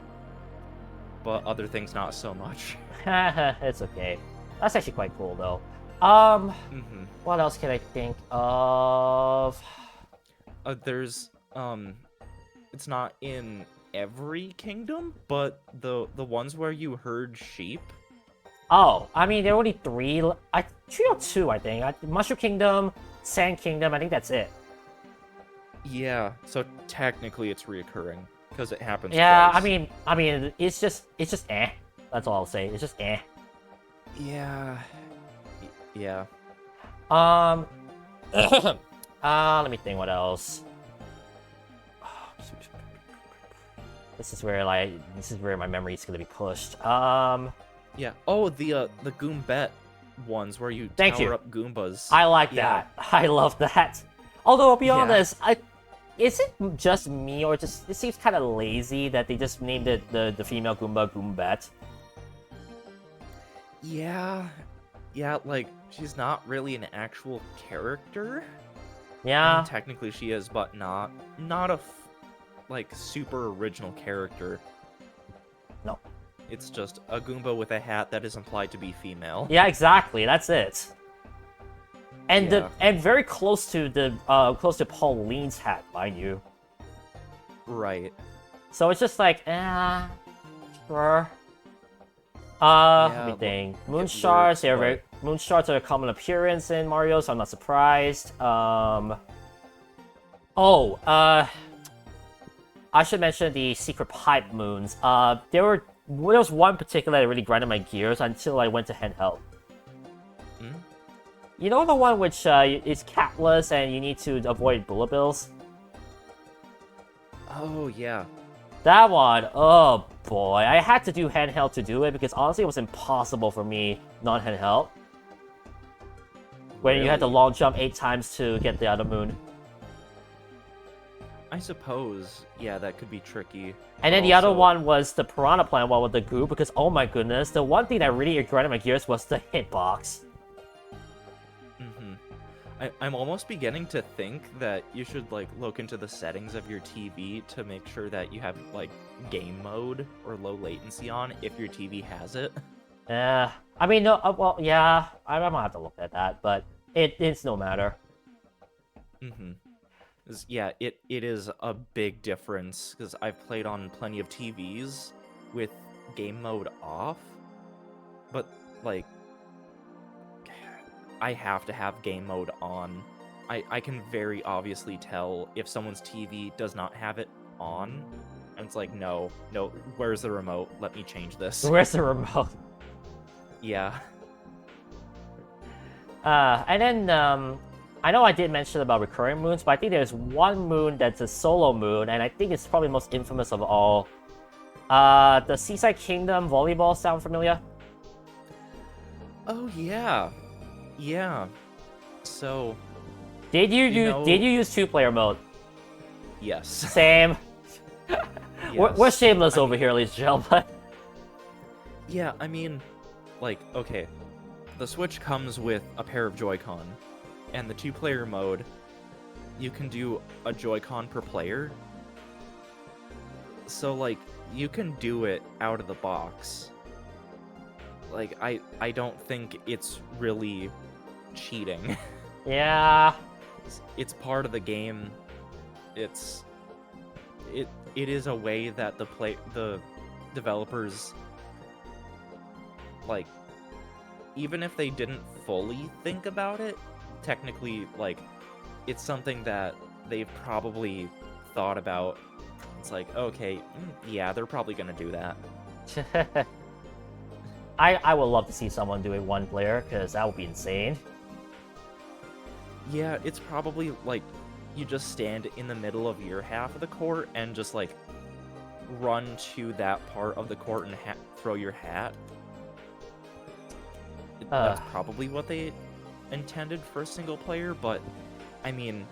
But other things, not so much. It's okay. That's actually quite cool, though. What else can I think of? There's, it's not in every kingdom, but the ones where you herd sheep. Oh, I mean, there are only 3 or 2, I think. Mushroom Kingdom, Sand Kingdom, I think that's it. Yeah, so technically it's reoccurring, because it happens Yeah, twice. I mean, it's just eh. That's all I'll say. It's just eh. Yeah. Yeah. Let me think what else. This is where my memory is gonna be pushed. Yeah. Oh, the Goombet ones where you Thank tower you. up Goombas. I like that. I love that. Although I'll be Yeah. honest, is it just me or just it seems kind of lazy that they just named it the female Goomba Goombet? Yeah. Yeah, like, she's not really an actual character. I Yeah. mean, technically she is, but not a like super original character. No. It's just a Goomba with a hat that is implied to be female. Yeah, exactly. That's it. And Yeah. and very close to the close to Pauline's hat, mind you. Right. So it's just like, sure. Let me Yeah, think. it Moon works, shards, but- moon shards are a common appearance in Mario, so I'm not surprised. I should mention the secret pipe moons. There was one particular that really grinded my gears until I went to handheld. Hmm? You know the one which is capless and you need to avoid bullet bills? Oh, yeah. That one, oh boy. I had to do handheld to do it because honestly it was impossible for me non-handheld. When you had to Really? long jump 8 times to get the other moon. I suppose, yeah, that could be tricky. And but then the other also- one was the Piranha Plant one with the goo, because oh my goodness, the one thing that really grinded my gears was the hitbox. Mhm. I'm almost beginning to think that you should like look into the settings of your TV to make sure that you have like game mode or low latency on if your TV has it. Yeah, I mean, no, well, yeah, I'm gonna have to look at that, but it's no matter. Mm-hmm. Yeah, it is a big difference because I've played on plenty of TVs with game mode off, but like I have to have game mode on. I can very obviously tell if someone's TV does not have it on, and it's like, no, where's the remote? Let me change this. Where's the remote? Yeah. And then, I know I did mention about recurring moons, but I think there's one moon that's a solo moon, and I think it's probably the most infamous of all. The Seaside Kingdom volleyball sound familiar? Oh yeah. Yeah. So, Did you know- did you use 2-player mode? yes. Same. We're Yes. shameless I over here, ladies and gentlemen. Yeah, I mean, like, okay, the Switch comes with a pair of Joy-Con, and the 2-player mode, you can do a Joy-Con per player. So, like, you can do it out of the box. Like, I don't think it's really cheating. Yeah. It's part of the game. It is a way that the developers, like, even if they didn't fully think about it, technically, like, it's something that they've probably thought about. It's like, okay, yeah, they're probably gonna do that. I would love to see someone doing 1-player, because that would be insane. Yeah, it's probably like you just stand in the middle of your half of the court and just like run to that part of the court and throw your hat. That's probably what they intended for a single player, but I mean,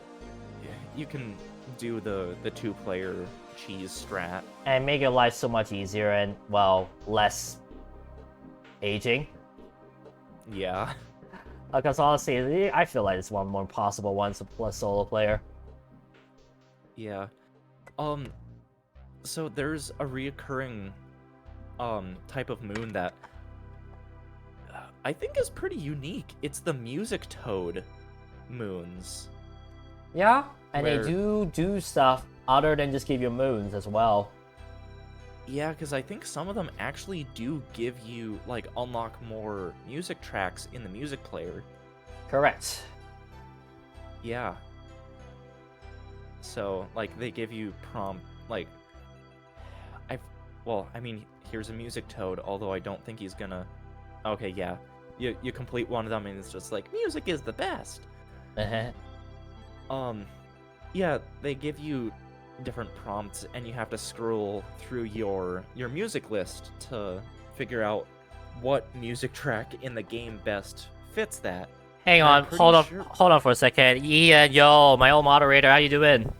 you can do the 2-player cheese strat. And make your life so much easier and, well, less aging. Yeah. Because honestly, I feel like it's one more possible one to play solo player. Yeah. So there's a reoccurring type of moon that I think is pretty unique. It's the music toad moons. Yeah, and Where- they do stuff other than just give you moons as well. Yeah, because I think some of them actually do give you, like, unlock more music tracks in the music player. Correct. Yeah. So, like, they give you prompt, like, well, I mean, here's a music toad, although I don't think he's gonna... Okay, yeah. You complete one of them and it's just like, music is the best! Yeah, they give you different prompts and you have to scroll through your music list to figure out what music track in the game best fits that. Hang I'm on, pretty hold on, sure- hold on for a second. Ian, yo, my old moderator, how you doing?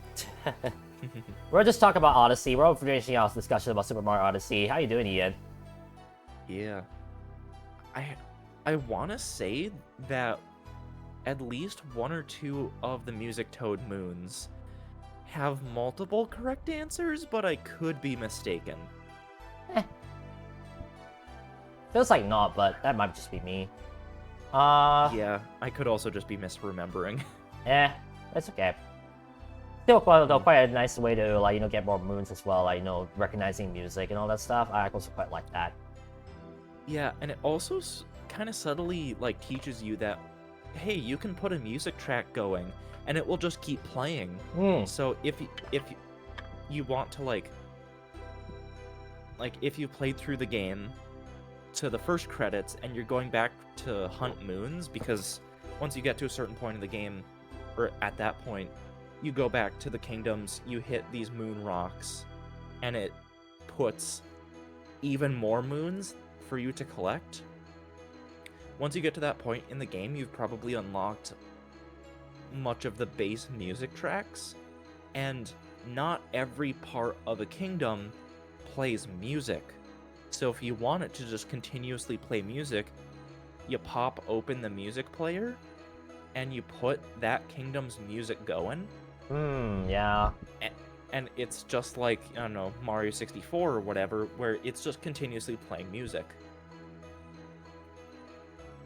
We're just talking about Odyssey. We're finishing our discussion about Super Mario Odyssey. How you doing, Ian? Yeah. I want to say that at least one or two of the Music Toad moons have multiple correct answers, but I could be mistaken. Feels like not, but that might just be me. Yeah, I could also just be misremembering. That's okay. Still quite a nice way to, like, get more moons as well, like, recognizing music and all that stuff. I also quite like that. Yeah, and it also kind of subtly, like, teaches you that, hey, you can put a music track going, and it will just keep playing. So if you want to, like, if you played through the game to the first credits, and you're going back to hunt moons, because once you get to a certain point in the game, or at that point, you go back to the kingdoms, you hit these moon rocks, and it puts even more moons for you to collect. Once you get to that point in the game, you've probably unlocked much of the base music tracks, and not every part of a kingdom plays music. So if you want it to just continuously play music, you pop open the music player, and you put that kingdom's music going. Yeah. And it's just like, I don't know, Mario 64 or whatever, where it's just continuously playing music.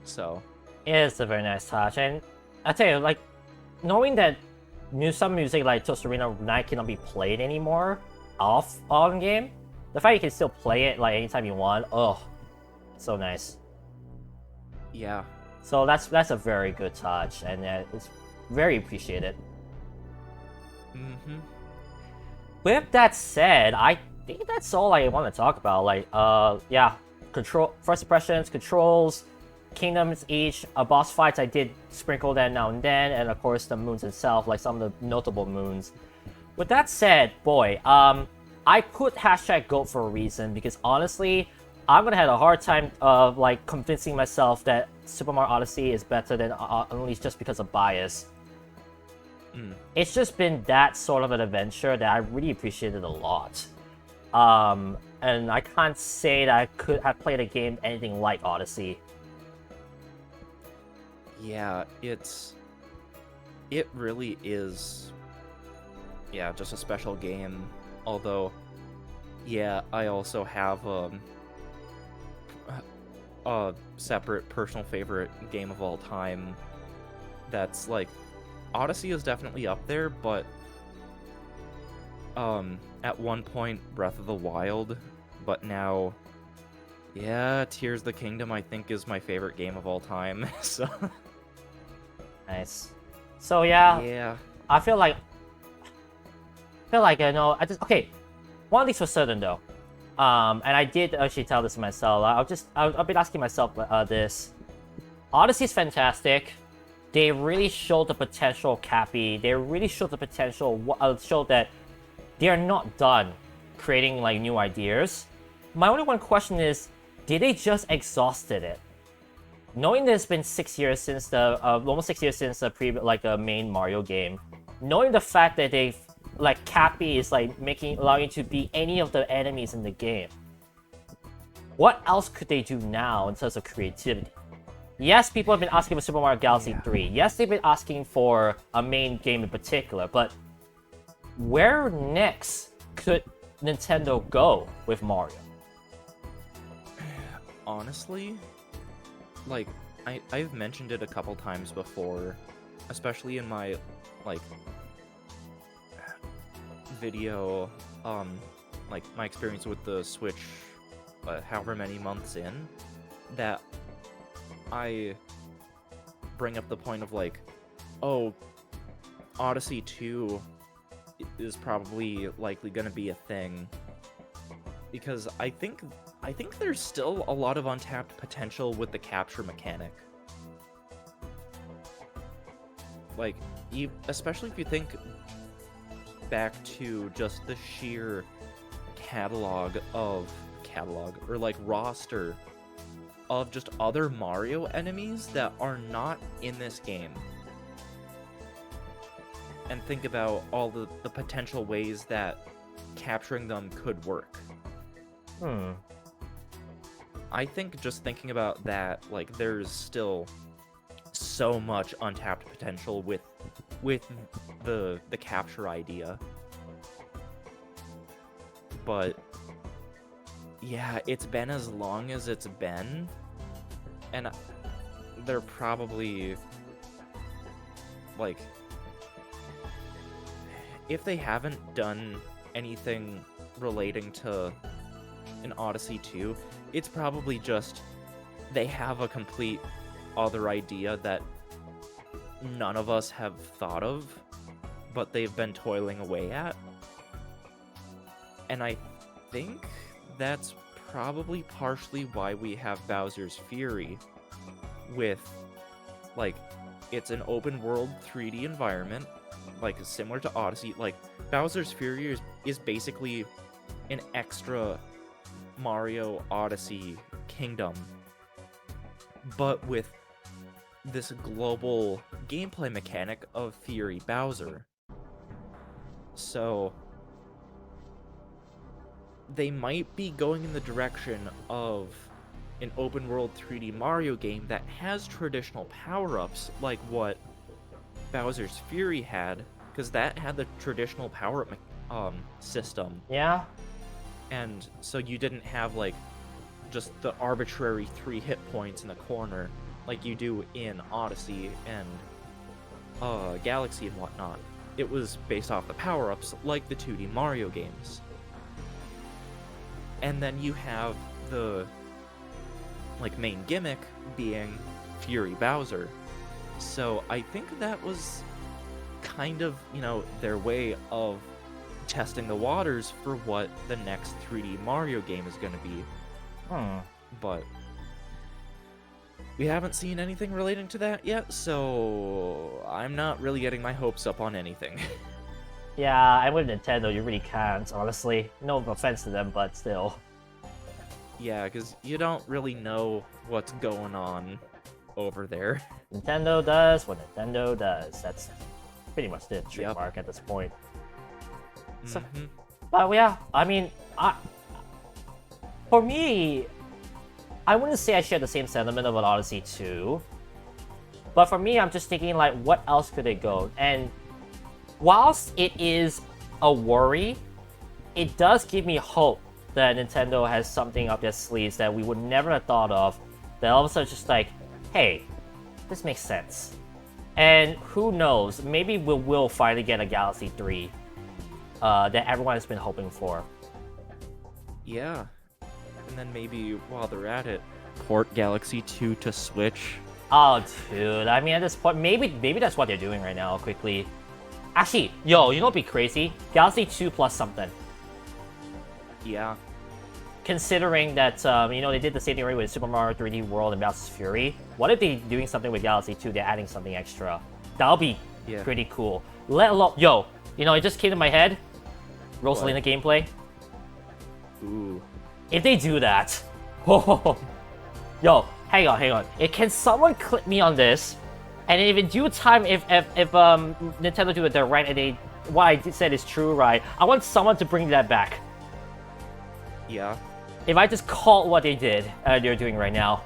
So It is a very nice touch, and I tell you, like, knowing that some music like Toast Arena Night cannot be played anymore on game, the fact you can still play it like anytime you want, so nice. yeah. So that's a very good touch, and it's very appreciated. With that said, I think that's all I want to talk about. Like, yeah, first impressions, controls, kingdoms each, boss fights I did sprinkle that now and then, and of course the moons itself, like some of the notable moons. With that said, boy, I put #GOAT for a reason, because honestly, I'm gonna have a hard time of like convincing myself that Super Mario Odyssey is better than Unleashed just because of bias. It's just been that sort of an adventure that I really appreciated a lot. And I can't say that I could have played a game anything like Odyssey. Yeah, it really is, yeah, just a special game. Although, yeah, I also have a separate personal favorite game of all time that's like, Odyssey is definitely up there, but at one point Breath of the Wild, but now, yeah, Tears of the Kingdom I think is my favorite game of all time. So Nice. So yeah, yeah. I feel like okay, one thing's for certain though. And I did actually tell this to myself. I've been asking myself this. Odyssey's fantastic. They really showed the potential of Cappy. They really showed the potential, showed that they are not done creating like new ideas. My only one question is, did they just exhausted it? Knowing that it's been 6 years since almost 6 years since the main Mario game, knowing the fact that they've like Cappy is like allowing you to be any of the enemies in the game, what else could they do now in terms of creativity? Yes, people have been asking for Super Mario Galaxy 3. Yes, they've been asking for a main game in particular, but where next could Nintendo go with Mario? Honestly, like, I've mentioned it a couple times before, especially in my, like, video, like, my experience with the Switch, however many months in, that I bring up the point of, like, oh, Odyssey 2 is probably likely gonna be a thing, because I think there's still a lot of untapped potential with the capture mechanic. Like, especially if you think back to just the sheer roster of just other Mario enemies that are not in this game. And think about all the potential ways that capturing them could work. I think just thinking about that, like, there's still so much untapped potential with the capture idea. But yeah, it's been as long as it's been, and they're probably like, if they haven't done anything relating to an Odyssey 2, it's probably just they have a complete other idea that none of us have thought of, but they've been toiling away at. And I think that's probably partially why we have Bowser's Fury with, like, it's an open world 3D environment, like, similar to Odyssey. Like, Bowser's Fury is basically an extra Mario Odyssey kingdom, but with this global gameplay mechanic of Fury Bowser. So they might be going in the direction of an open world 3D Mario game that has traditional power-ups like what Bowser's Fury had, because that had the traditional power-up system. Yeah. And so you didn't have, like, just the arbitrary 3 hit points in the corner like you do in Odyssey and Galaxy and whatnot. It was based off the power-ups like the 2D Mario games. And then you have the, like, main gimmick being Fury Bowser. So I think that was kind of, you know, their way of testing the waters for what the next 3D Mario game is going to be. But we haven't seen anything relating to that yet, so I'm not really getting my hopes up on anything. Yeah, and with Nintendo, you really can't, honestly. No offense to them, but still. Yeah, because you don't really know what's going on over there. Nintendo does what Nintendo does. That's pretty much the Yep. trademark at this point. So, Mhm. but yeah, I mean, for me, I wouldn't say I share the same sentiment about Odyssey 2. But for me, I'm just thinking, like, what else could it go? And whilst it is a worry, it does give me hope that Nintendo has something up their sleeves that we would never have thought of. That all of a sudden just like, hey, this makes sense. And who knows, maybe we'll finally get a Galaxy 3 that everyone has been hoping for. Yeah. And then maybe while they're at it, port Galaxy 2 to Switch. Oh, dude, I mean, at this point, maybe that's what they're doing right now, quickly. Actually, yo, you know what'd be crazy? Galaxy 2 plus something. Yeah. Considering that, you know, they did the same thing already with Super Mario 3D World and Bowser's Fury. What if they're doing something with Galaxy 2, they're adding something extra? That'll be pretty cool. Let alone, yo, you know, it just came to my head. Rosalina gameplay. Ooh. If they do that, yo, hang on. Can someone clip me on this? And if in due time, if Nintendo do it the right and what I said is true, right? I want someone to bring that back. Yeah. If I just call what they did, they're doing right now.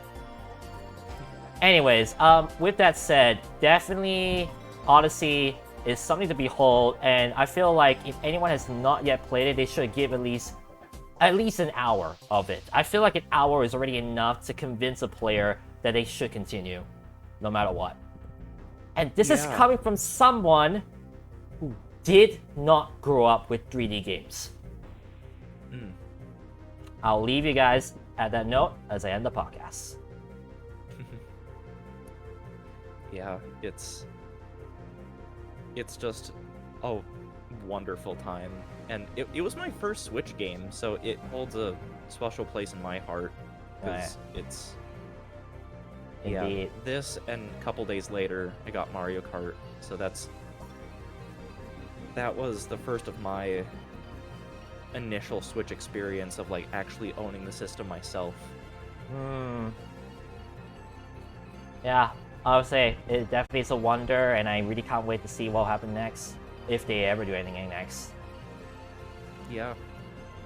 Anyways, with that said, definitely Odyssey is something to behold, and I feel like if anyone has not yet played it, they should give at least an hour of it. I feel like an hour is already enough to convince a player that they should continue, no matter what. And this is coming from someone who did not grow up with 3D games. I'll leave you guys at that note as I end the podcast. Yeah, it's just a wonderful time. And it was my first Switch game, so it holds a special place in my heart. Because it's... Indeed. Yeah, this, and a couple days later, I got Mario Kart. So that was the first of my initial Switch experience of, like, actually owning the system myself. Yeah, I would say it definitely is a wonder, and I really can't wait to see what will happen next, if they ever do anything next. Yeah,